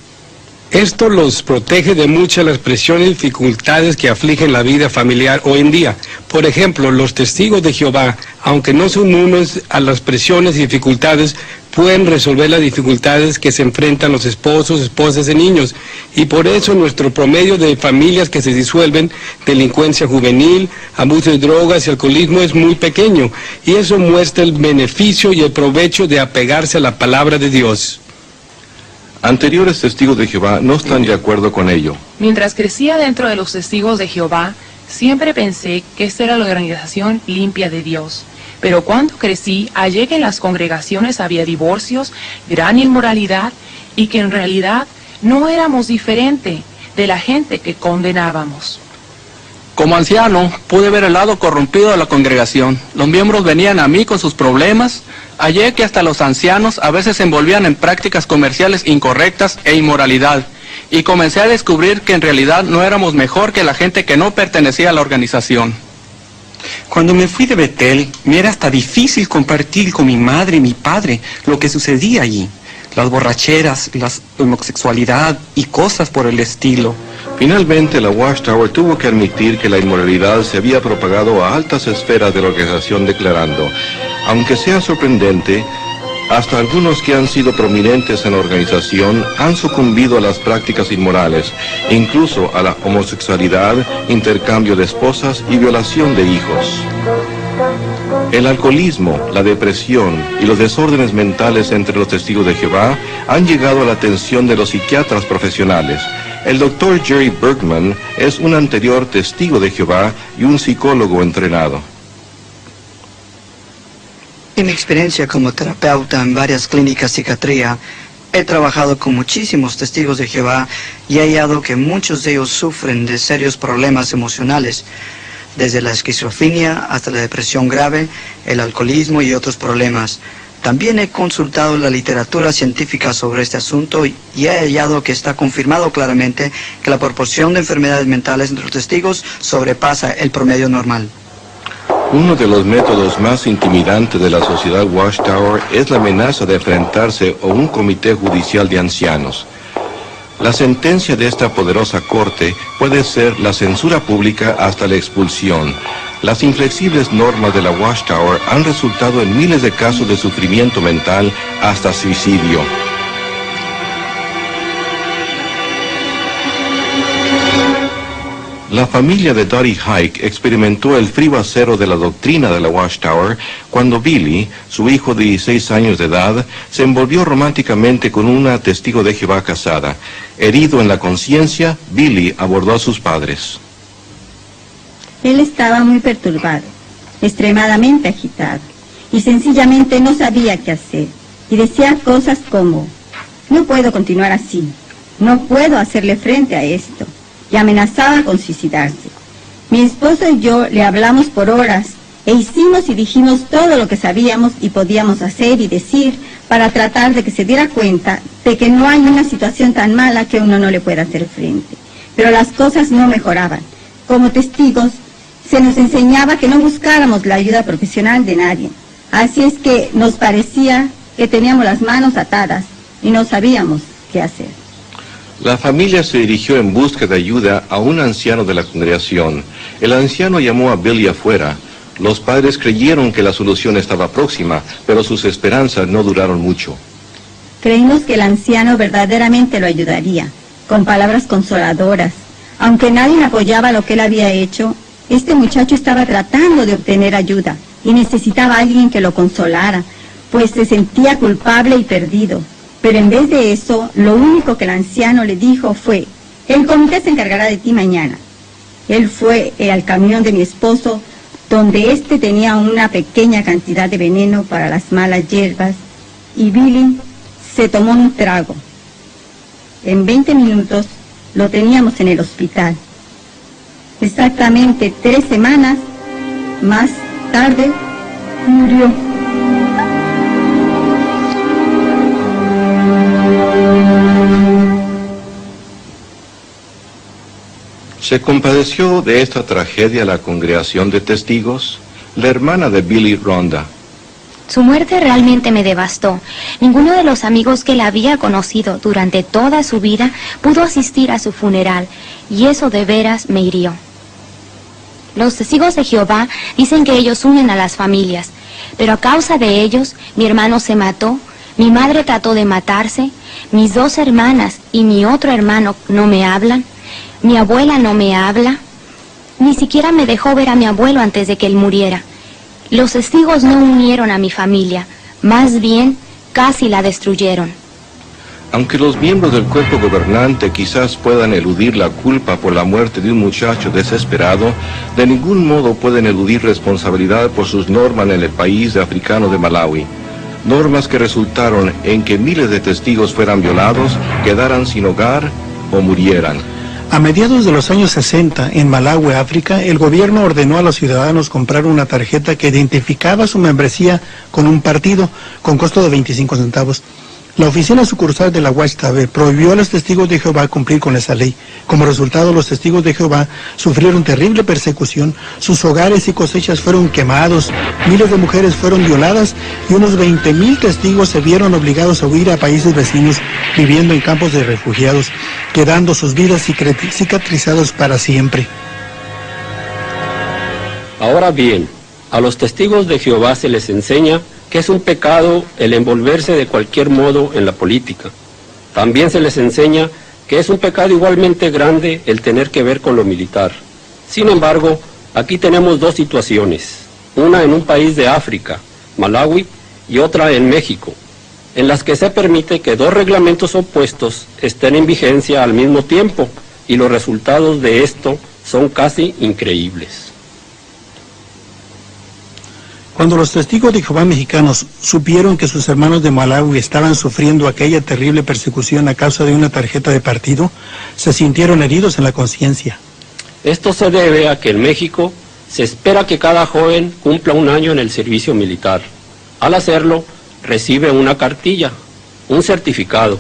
Speaker 7: Esto los protege de muchas de las presiones y dificultades que afligen la vida familiar hoy en día. Por ejemplo, los testigos de Jehová, aunque no son unos a las presiones y dificultades, pueden resolver las dificultades que se enfrentan los esposos, esposas y niños. Y por eso nuestro promedio de familias que se disuelven, delincuencia juvenil, abuso de drogas y alcoholismo es muy pequeño. Y eso muestra el beneficio y el provecho de apegarse a la palabra de Dios.
Speaker 1: Anteriores testigos de Jehová no están de acuerdo con ello.
Speaker 16: Mientras crecía dentro de los testigos de Jehová, siempre pensé que esta era la organización limpia de Dios. Pero cuando crecí, hallé que en las congregaciones había divorcios, gran inmoralidad, y que en realidad no éramos diferente de la gente que condenábamos.
Speaker 3: Como anciano, pude ver el lado corrompido de la congregación. Los miembros venían a mí con sus problemas. Hallé que hasta los ancianos a veces se envolvían en prácticas comerciales incorrectas e inmoralidad. Y comencé a descubrir que en realidad no éramos mejor que la gente que no pertenecía a la organización.
Speaker 6: Cuando me fui de Betel, me era hasta difícil compartir con mi madre y mi padre lo que sucedía allí. Las borracheras, la homosexualidad y cosas por el estilo.
Speaker 1: Finalmente, la Watchtower tuvo que admitir que la inmoralidad se había propagado a altas esferas de la organización, declarando: aunque sea sorprendente, hasta algunos que han sido prominentes en la organización han sucumbido a las prácticas inmorales, incluso a la homosexualidad, intercambio de esposas y violación de hijos. El alcoholismo, la depresión y los desórdenes mentales entre los testigos de Jehová han llegado a la atención de los psiquiatras profesionales. El Dr. Jerry Bergman es un anterior testigo de Jehová y un psicólogo entrenado.
Speaker 14: En mi experiencia como terapeuta en varias clínicas de psiquiatría, he trabajado con muchísimos testigos de Jehová y he hallado que muchos de ellos sufren de serios problemas emocionales, desde la esquizofrenia hasta la depresión grave, el alcoholismo y otros problemas. También he consultado la literatura científica sobre este asunto y he hallado que está confirmado claramente que la proporción de enfermedades mentales entre los testigos sobrepasa el promedio normal.
Speaker 1: Uno de los métodos más intimidantes de la sociedad Watchtower es la amenaza de enfrentarse a un comité judicial de ancianos. La sentencia de esta poderosa corte puede ser la censura pública hasta la expulsión. Las inflexibles normas de la Watchtower han resultado en miles de casos de sufrimiento mental hasta suicidio. La familia de Dottie Hike experimentó el frío acero de la doctrina de la Watchtower cuando Billy, su hijo de 16 años de edad, se envolvió románticamente con una testigo de Jehová casada. Herido en la conciencia, Billy abordó a sus padres.
Speaker 2: Él estaba muy perturbado, extremadamente agitado, y sencillamente no sabía qué hacer. Y decía cosas como: no puedo continuar así, no puedo hacerle frente a esto. Y amenazaba con suicidarse. Mi esposo y yo le hablamos por horas e hicimos y dijimos todo lo que sabíamos y podíamos hacer y decir para tratar de que se diera cuenta de que no hay una situación tan mala que uno no le pueda hacer frente. Pero las cosas no mejoraban. Como testigos, se nos enseñaba que no buscáramos la ayuda profesional de nadie. Así es que nos parecía que teníamos las manos atadas y no sabíamos qué hacer.
Speaker 1: La familia se dirigió en busca de ayuda a un anciano de la congregación. El anciano llamó a Billy afuera. Los padres creyeron que la solución estaba próxima, pero sus esperanzas no duraron mucho.
Speaker 2: Creímos que el anciano verdaderamente lo ayudaría, con palabras consoladoras. Aunque nadie apoyaba lo que él había hecho, este muchacho estaba tratando de obtener ayuda y necesitaba a alguien que lo consolara, pues se sentía culpable y perdido. Pero en vez de eso, lo único que el anciano le dijo fue: el comité se encargará de ti mañana. Él fue al camión de mi esposo, donde éste tenía una pequeña cantidad de veneno para las malas hierbas, y Billy se tomó un trago. En 20 minutos lo teníamos en el hospital. Exactamente 3 semanas más tarde murió.
Speaker 1: ¿Se compadeció de esta tragedia la congregación de testigos? La hermana de Billy, Rhonda.
Speaker 17: Su muerte realmente me devastó. Ninguno de los amigos que la había conocido durante toda su vida pudo asistir a su funeral, y eso de veras me hirió. Los testigos de Jehová dicen que ellos unen a las familias, pero a causa de ellos, mi hermano se mató, mi madre trató de matarse, mis 2 hermanas y mi otro hermano no me hablan, mi abuela no me habla, ni siquiera me dejó ver a mi abuelo antes de que él muriera. Los testigos no unieron a mi familia, más bien casi la destruyeron.
Speaker 1: Aunque los miembros del cuerpo gobernante quizás puedan eludir la culpa por la muerte de un muchacho desesperado, de ningún modo pueden eludir responsabilidad por sus normas en el país africano de Malawi. Normas que resultaron en que miles de testigos fueran violados, quedaran sin hogar o murieran.
Speaker 11: A mediados de los años 60, en Malawi, África, el gobierno ordenó a los ciudadanos comprar una tarjeta que identificaba su membresía con un partido, con costo de 25 centavos. La oficina sucursal de la Watchtower prohibió a los testigos de Jehová cumplir con esa ley. Como resultado, los testigos de Jehová sufrieron terrible persecución, sus hogares y cosechas fueron quemados, miles de mujeres fueron violadas y unos 20,000 testigos se vieron obligados a huir a países vecinos, viviendo en campos de refugiados, quedando sus vidas cicatrizadas para siempre.
Speaker 10: Ahora bien, a los testigos de Jehová se les enseña que es un pecado el envolverse de cualquier modo en la política. También se les enseña que es un pecado igualmente grande el tener que ver con lo militar. Sin embargo, aquí tenemos 2 situaciones, una en un país de África, Malawi, y otra en México, en las que se permite que 2 reglamentos opuestos estén en vigencia al mismo tiempo, y los resultados de esto son casi increíbles.
Speaker 11: Cuando los testigos de Jehová mexicanos supieron que sus hermanos de Malawi estaban sufriendo aquella terrible persecución a causa de una tarjeta de partido, se sintieron heridos en la conciencia.
Speaker 10: Esto se debe a que en México se espera que cada joven cumpla 1 año en el servicio militar. Al hacerlo, recibe una cartilla, un certificado.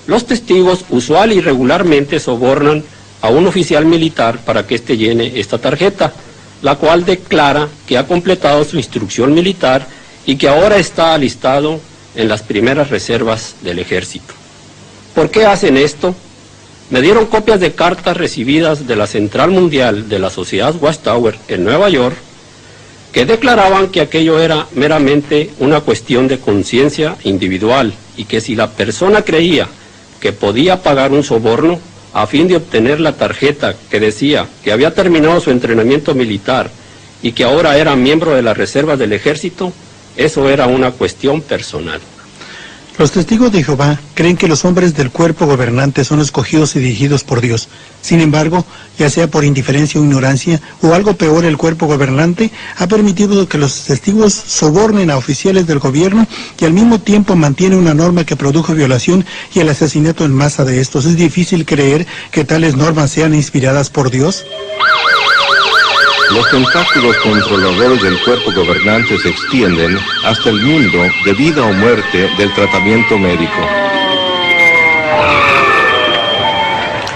Speaker 10: Los testigos usual y regularmente sobornan a un oficial militar para que éste llene esta tarjeta, la cual declara que ha completado su instrucción militar y que ahora está alistado en las primeras reservas del ejército. ¿Por qué hacen esto? Me dieron copias de cartas recibidas de la Central Mundial de la Sociedad Watchtower en Nueva York, que declaraban que aquello era meramente una cuestión de conciencia individual y que si la persona creía que podía pagar un soborno a fin de obtener la tarjeta que decía que había terminado su entrenamiento militar y que ahora era miembro de las reservas del ejército, eso era una cuestión personal.
Speaker 11: Los testigos de Jehová creen que los hombres del cuerpo gobernante son escogidos y dirigidos por Dios. Sin embargo, ya sea por indiferencia o ignorancia, o algo peor, el cuerpo gobernante ha permitido que los testigos sobornen a oficiales del gobierno y al mismo tiempo mantiene una norma que produjo violación y el asesinato en masa de estos. ¿Es difícil creer que tales normas sean inspiradas por Dios?
Speaker 1: Los tentáculos controladores del cuerpo gobernante se extienden hasta el mundo de vida o muerte del tratamiento médico.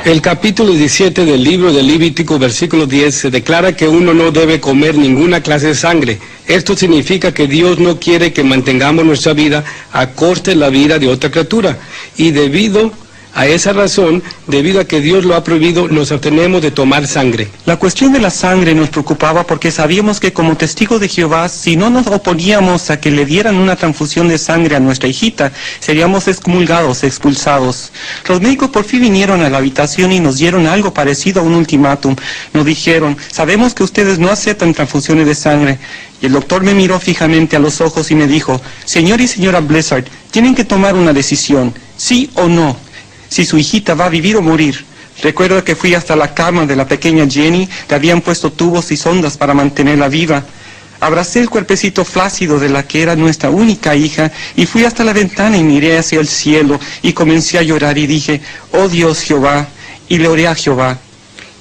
Speaker 7: El capítulo 17 del libro de Levítico, versículo 10, se declara que uno no debe comer ninguna clase de sangre. Esto significa que Dios no quiere que mantengamos nuestra vida a costa de la vida de otra criatura. Y debido a esa razón, debido a que Dios lo ha prohibido, nos abstenemos de tomar sangre.
Speaker 18: La cuestión de la sangre nos preocupaba porque sabíamos que como testigos de Jehová, si no nos oponíamos a que le dieran una transfusión de sangre a nuestra hijita, seríamos excomulgados, expulsados. Los médicos por fin vinieron a la habitación y nos dieron algo parecido a un ultimátum. Nos dijeron, sabemos que ustedes no aceptan transfusiones de sangre. Y el doctor me miró fijamente a los ojos y me dijo, señor y señora Blizzard, tienen que tomar una decisión, sí o no. Si su hijita va a vivir o morir. Recuerdo que fui hasta la cama de la pequeña Jenny, le habían puesto tubos y sondas para mantenerla viva. Abracé el cuerpecito flácido de la que era nuestra única hija y fui hasta la ventana y miré hacia el cielo y comencé a llorar y dije, oh Dios Jehová, y le oré a Jehová.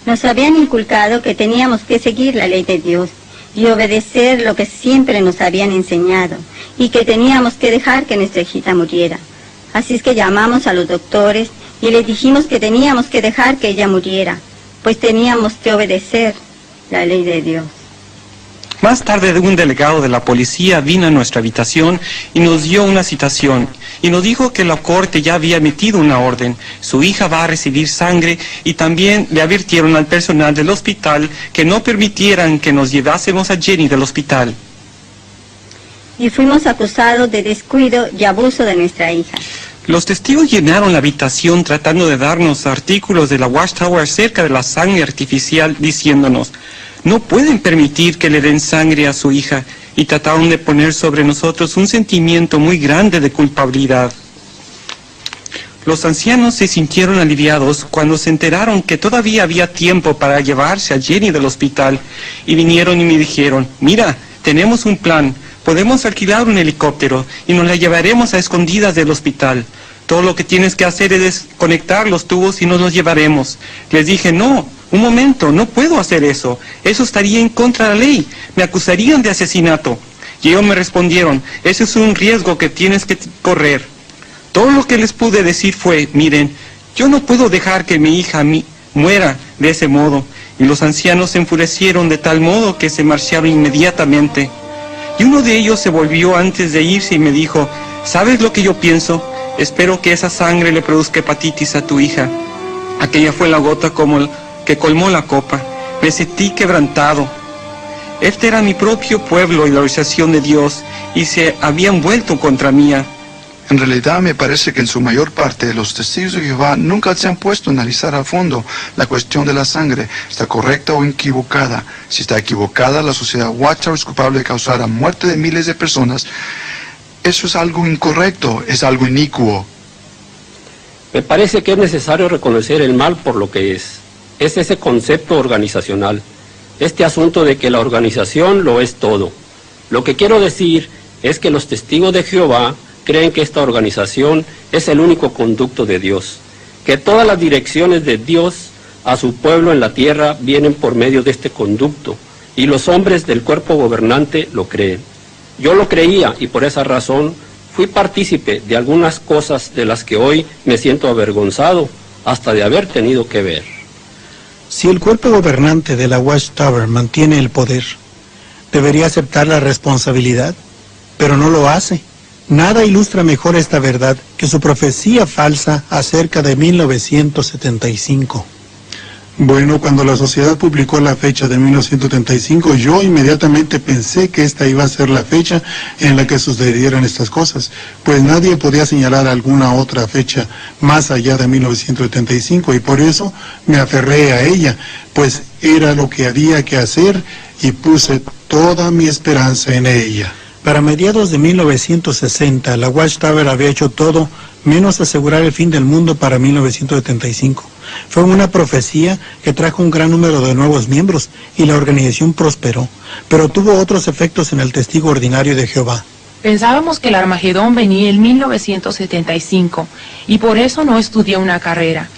Speaker 2: Nos habían inculcado que teníamos que seguir la ley de Dios y obedecer lo que siempre nos habían enseñado, y que teníamos que dejar que nuestra hijita muriera. Así es que llamamos a los doctores y les dijimos que teníamos que dejar que ella muriera, pues teníamos que obedecer la ley de Dios.
Speaker 18: Más tarde, un delegado de la policía vino a nuestra habitación y nos dio una citación y nos dijo que la corte ya había emitido una orden. Su hija va a recibir sangre, y también le advirtieron al personal del hospital que no permitieran que nos llevásemos a Jenny del hospital.
Speaker 2: Y fuimos acusados de descuido y abuso de nuestra hija.
Speaker 18: Los testigos llenaron la habitación tratando de darnos artículos de la Watchtower acerca de la sangre artificial, diciéndonos: no pueden permitir que le den sangre a su hija, y trataron de poner sobre nosotros un sentimiento muy grande de culpabilidad. Los ancianos se sintieron aliviados cuando se enteraron que todavía había tiempo para llevarse a Jenny del hospital, y vinieron y me dijeron: mira, tenemos un plan, podemos alquilar un helicóptero y nos la llevaremos a escondidas del hospital. Todo lo que tienes que hacer es desconectar los tubos y nos los llevaremos. Les dije: no, un momento, no puedo hacer eso. Eso estaría en contra de la ley. Me acusarían de asesinato. Y ellos me respondieron: ese es un riesgo que tienes que correr. Todo lo que les pude decir fue: miren, yo no puedo dejar que mi hija muera de ese modo. Y los ancianos se enfurecieron de tal modo que se marcharon inmediatamente. Y uno de ellos se volvió antes de irse y me dijo: ¿sabes lo que yo pienso? Espero que esa sangre le produzca hepatitis a tu hija. Aquella fue la gota que colmó la copa. Me sentí quebrantado. Este era mi propio pueblo y la organización de Dios, y se habían vuelto contra mí.
Speaker 12: En realidad me parece que en su mayor parte los testigos de Jehová nunca se han puesto a analizar a fondo la cuestión de la sangre. ¿Está correcta o equivocada? Si está equivocada, la sociedad Watchtower es culpable de causar la muerte de miles de personas. Eso es algo incorrecto, es algo inicuo.
Speaker 10: Me parece que es necesario reconocer el mal por lo que es. Es ese concepto organizacional. Este asunto de que la organización lo es todo. Lo que quiero decir es que los testigos de Jehová creen que esta organización es el único conducto de Dios, que todas las direcciones de Dios a su pueblo en la tierra vienen por medio de este conducto, y los hombres del cuerpo gobernante lo creen. Yo lo creía, y por esa razón fui partícipe de algunas cosas de las que hoy me siento avergonzado hasta de haber tenido que ver.
Speaker 11: Si el cuerpo gobernante de la Watchtower mantiene el poder, debería aceptar la responsabilidad, pero no lo hace. Nada ilustra mejor esta verdad que su profecía falsa acerca de 1975.
Speaker 8: Bueno, cuando la sociedad publicó la fecha de 1975, yo inmediatamente pensé que esta iba a ser la fecha en la que sucedieran estas cosas, pues nadie podía señalar alguna otra fecha más allá de 1975, y por eso me aferré a ella, pues era lo que había que hacer y puse toda mi esperanza en ella.
Speaker 11: Para mediados de 1960, la Watchtower había hecho todo menos asegurar el fin del mundo para 1975. Fue una profecía que trajo un gran número de nuevos miembros y la organización prosperó, pero tuvo otros efectos en el testigo ordinario de Jehová.
Speaker 16: Pensábamos que el Armagedón venía en 1975 y por eso no estudié una carrera,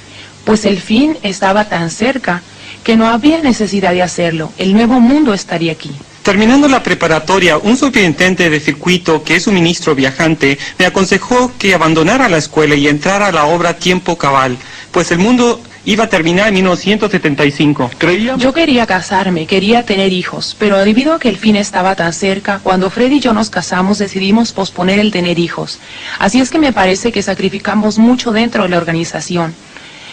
Speaker 16: pues el fin estaba tan cerca que no había necesidad de hacerlo. El nuevo mundo estaría aquí.
Speaker 18: Terminando la preparatoria, un superintendente de circuito, que es un ministro viajante, me aconsejó que abandonara la escuela y entrara a la obra a tiempo cabal, pues el mundo iba a terminar en 1975.
Speaker 16: Yo quería casarme, quería tener hijos, pero debido a que el fin estaba tan cerca, cuando Fred y yo nos casamos decidimos posponer el tener hijos. Así es que me parece que sacrificamos mucho dentro de la organización.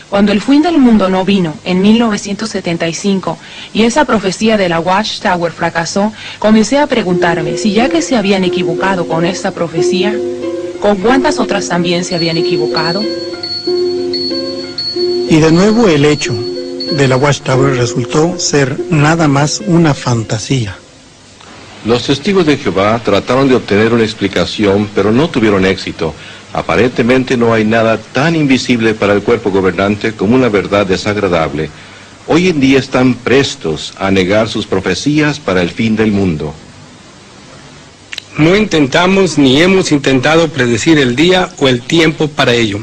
Speaker 16: Cuando el fin del mundo no vino, en 1975, y esa profecía de la Watchtower fracasó, comencé a preguntarme si ya que se habían equivocado con esta profecía, ¿con cuántas otras también se habían equivocado?
Speaker 11: Y de nuevo el hecho de la Watchtower resultó ser nada más una fantasía.
Speaker 1: Los testigos de Jehová trataron de obtener una explicación, pero no tuvieron éxito. Aparentemente no hay nada tan invisible para el cuerpo gobernante como una verdad desagradable. Hoy en día están prestos a negar sus profecías para el fin del mundo.
Speaker 7: No intentamos ni hemos intentado predecir el día o el tiempo para ello.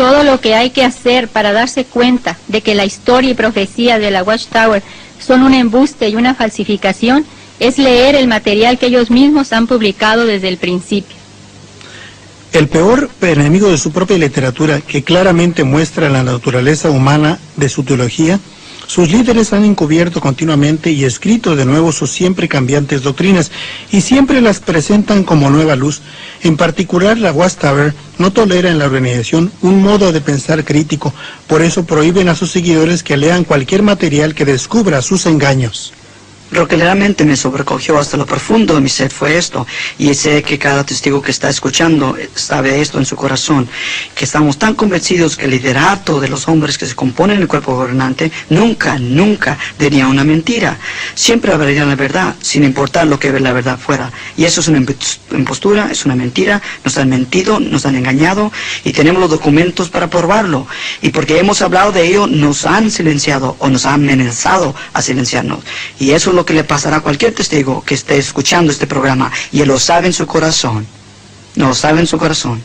Speaker 13: Todo lo que hay que hacer para darse cuenta de que la historia y profecía de la Watchtower son un embuste y una falsificación es leer el material que ellos mismos han publicado desde el principio.
Speaker 11: El peor enemigo de su propia literatura, que claramente muestra la naturaleza humana de su teología, sus líderes han encubierto continuamente y escrito de nuevo sus siempre cambiantes doctrinas y siempre las presentan como nueva luz. En particular, la Watchtower no tolera en la organización un modo de pensar crítico, por eso prohíben a sus seguidores que lean cualquier material que descubra sus engaños.
Speaker 4: Lo que realmente me sobrecogió hasta lo profundo de mi ser fue esto, y sé que cada testigo que está escuchando sabe esto en su corazón, que estamos tan convencidos que el liderato de los hombres que se componen en el cuerpo gobernante nunca diría una mentira. Siempre hablarían la verdad, sin importar lo que la verdad fuera. Y eso es una impostura, es una mentira, nos han mentido, nos han engañado, y tenemos los documentos para probarlo. Y porque hemos hablado de ello, nos han silenciado o nos han amenazado a silenciarnos. Y eso es lo que le pasará a cualquier testigo que esté escuchando este programa, y él lo sabe en su corazón. No lo sabe en su corazón.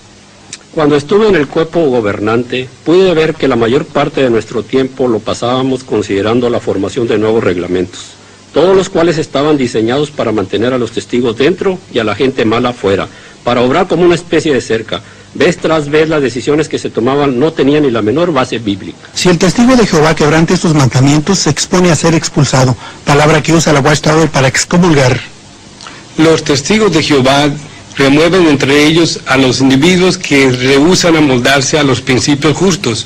Speaker 10: Cuando estuve en el cuerpo gobernante, pude ver que la mayor parte de nuestro tiempo lo pasábamos considerando la formación de nuevos reglamentos, todos los cuales estaban diseñados para mantener a los testigos dentro y a la gente mala afuera, para obrar como una especie de cerca. Vez tras vez las decisiones que se tomaban no tenían ni la menor base bíblica.
Speaker 11: Si el testigo de Jehová quebrante estos mandamientos, se expone a ser expulsado, palabra que usa la Watchtower para excomulgar.
Speaker 7: Los testigos de Jehová remueven entre ellos a los individuos que rehúsan amoldarse a los principios justos.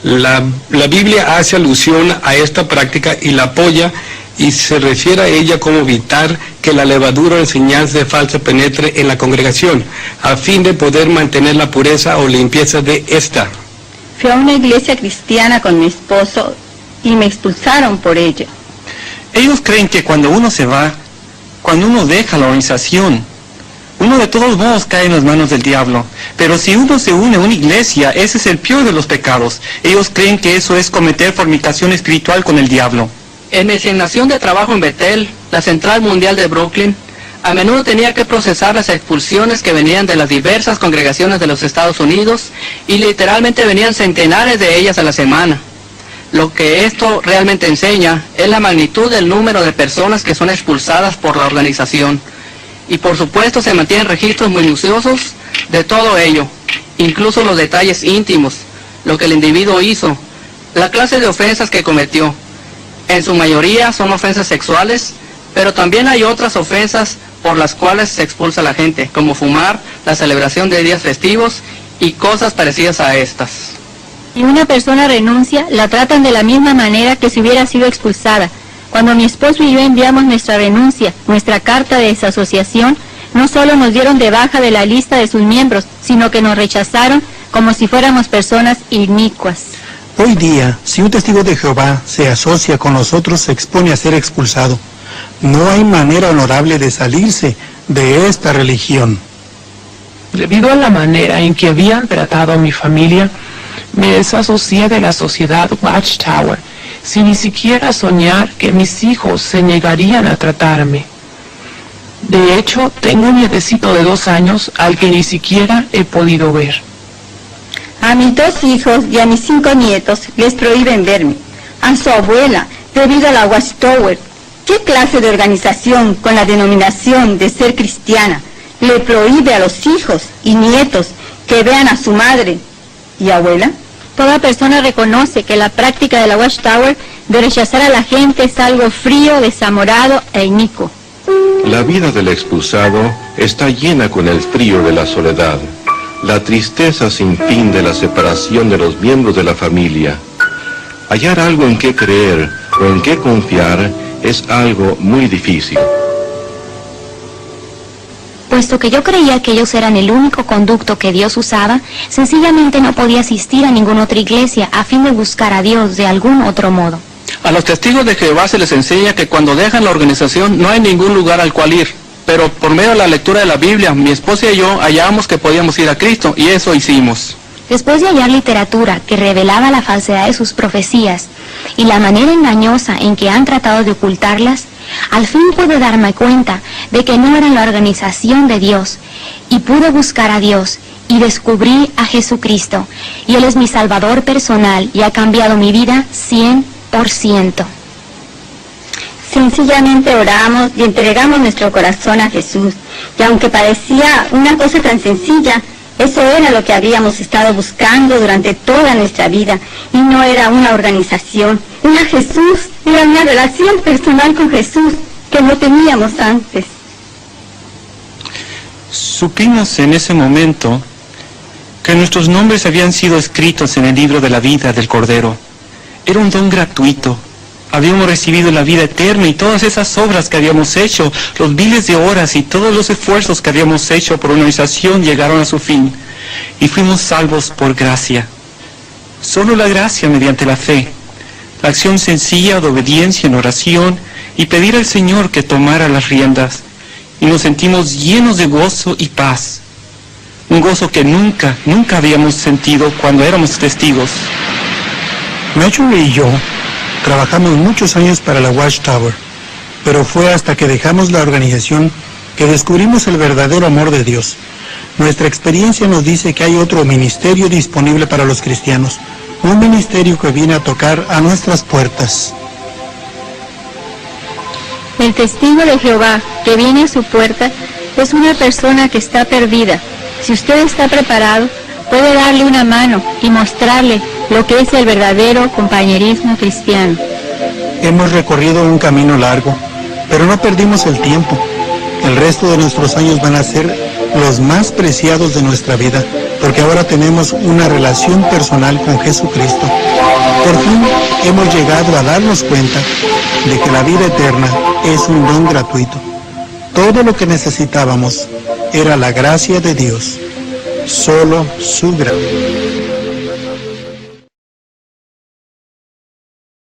Speaker 7: La Biblia hace alusión a esta práctica y la apoya, y se refiere a ella como evitar que la levadura o enseñanza falsa penetre en la congregación, a fin de poder mantener la pureza o limpieza de esta.
Speaker 2: Fui a una iglesia cristiana con mi esposo y me expulsaron por ello.
Speaker 18: Ellos creen que cuando uno se va, cuando uno deja la organización, uno de todos modos cae en las manos del diablo. Pero si uno se une a una iglesia, ese es el peor de los pecados. Ellos creen que eso es cometer fornicación espiritual con el diablo.
Speaker 3: En mi asignación de trabajo en Bethel, la Central Mundial de Brooklyn, a menudo tenía que procesar las expulsiones que venían de las diversas congregaciones de los Estados Unidos, y literalmente venían centenares de ellas a la semana. Lo que esto realmente enseña es la magnitud del número de personas que son expulsadas por la organización. Y por supuesto se mantienen registros minuciosos de todo ello, incluso los detalles íntimos, lo que el individuo hizo, la clase de ofensas que cometió. En su mayoría son ofensas sexuales, pero también hay otras ofensas por las cuales se expulsa a la gente, como fumar, la celebración de días festivos y cosas parecidas a estas.
Speaker 13: Si una persona renuncia, la tratan de la misma manera que si hubiera sido expulsada. Cuando mi esposo y yo enviamos nuestra renuncia, nuestra carta de desasociación, no solo nos dieron de baja de la lista de sus miembros, sino que nos rechazaron como si fuéramos personas inicuas.
Speaker 11: Hoy día, si un testigo de Jehová se asocia con nosotros, se expone a ser expulsado. No hay manera honorable de salirse de esta religión.
Speaker 16: Debido a la manera en que habían tratado a mi familia, me desasocié de la sociedad Watchtower, sin ni siquiera soñar que mis hijos se negarían a tratarme. De hecho, tengo un nietecito de 2 años al que ni siquiera he podido ver.
Speaker 2: A mis 2 hijos y a mis 5 nietos les prohíben verme. A su abuela, debido a la Watchtower. ¿Qué clase de organización con la denominación de ser cristiana le prohíbe a los hijos y nietos que vean a su madre y abuela?
Speaker 13: Toda persona reconoce que la práctica de la Watchtower de rechazar a la gente es algo frío, desamorado e inicuo.
Speaker 1: La vida del expulsado está llena con el frío de la soledad, la tristeza sin fin de la separación de los miembros de la familia. Hallar algo en qué creer o en qué confiar es algo muy difícil.
Speaker 17: Puesto que yo creía que ellos eran el único conducto que Dios usaba, sencillamente no podía asistir a ninguna otra iglesia a fin de buscar a Dios de algún otro modo.
Speaker 3: A los testigos de Jehová se les enseña que cuando dejan la organización no hay ningún lugar al cual ir. Pero por medio de la lectura de la Biblia, mi esposa y yo hallamos que podíamos ir a Cristo, y eso hicimos.
Speaker 17: Después de hallar literatura que revelaba la falsedad de sus profecías y la manera engañosa en que han tratado de ocultarlas, al fin pude darme cuenta de que no eran la organización de Dios, y pude buscar a Dios y descubrí a Jesucristo, y Él es mi Salvador personal y ha cambiado mi vida 100%.
Speaker 2: Sencillamente oramos y entregamos nuestro corazón a Jesús. Y aunque parecía una cosa tan sencilla, eso era lo que habíamos estado buscando durante toda nuestra vida. Y no era una organización, era Jesús, era una relación personal con Jesús que no teníamos antes.
Speaker 18: Supimos en ese momento que nuestros nombres habían sido escritos en el libro de la vida del Cordero. Era un don gratuito. Habíamos recibido la vida eterna y todas esas obras que habíamos hecho, los miles de horas y todos los esfuerzos que habíamos hecho por organización llegaron a su fin y fuimos salvos por gracia. Solo la gracia mediante la fe, la acción sencilla de obediencia en oración y pedir al Señor que tomara las riendas, y nos sentimos llenos de gozo y paz. Un gozo que nunca habíamos sentido cuando éramos testigos.
Speaker 11: Mitchell y yo trabajamos muchos años para la Watchtower, pero fue hasta que dejamos la organización que descubrimos el verdadero amor de Dios. Nuestra experiencia nos dice que hay otro ministerio disponible para los cristianos, un ministerio que viene a tocar a nuestras puertas.
Speaker 13: El testigo de Jehová que viene a su puerta es una persona que está perdida. Si usted está preparado, puede darle una mano y mostrarle lo que es el verdadero compañerismo cristiano.
Speaker 11: Hemos recorrido un camino largo, pero no perdimos el tiempo. El resto de nuestros años van a ser los más preciados de nuestra vida, porque ahora tenemos una relación personal con Jesucristo. Por fin hemos llegado a darnos cuenta de que la vida eterna es un don gratuito. Todo lo que necesitábamos era la gracia de Dios, solo su gracia.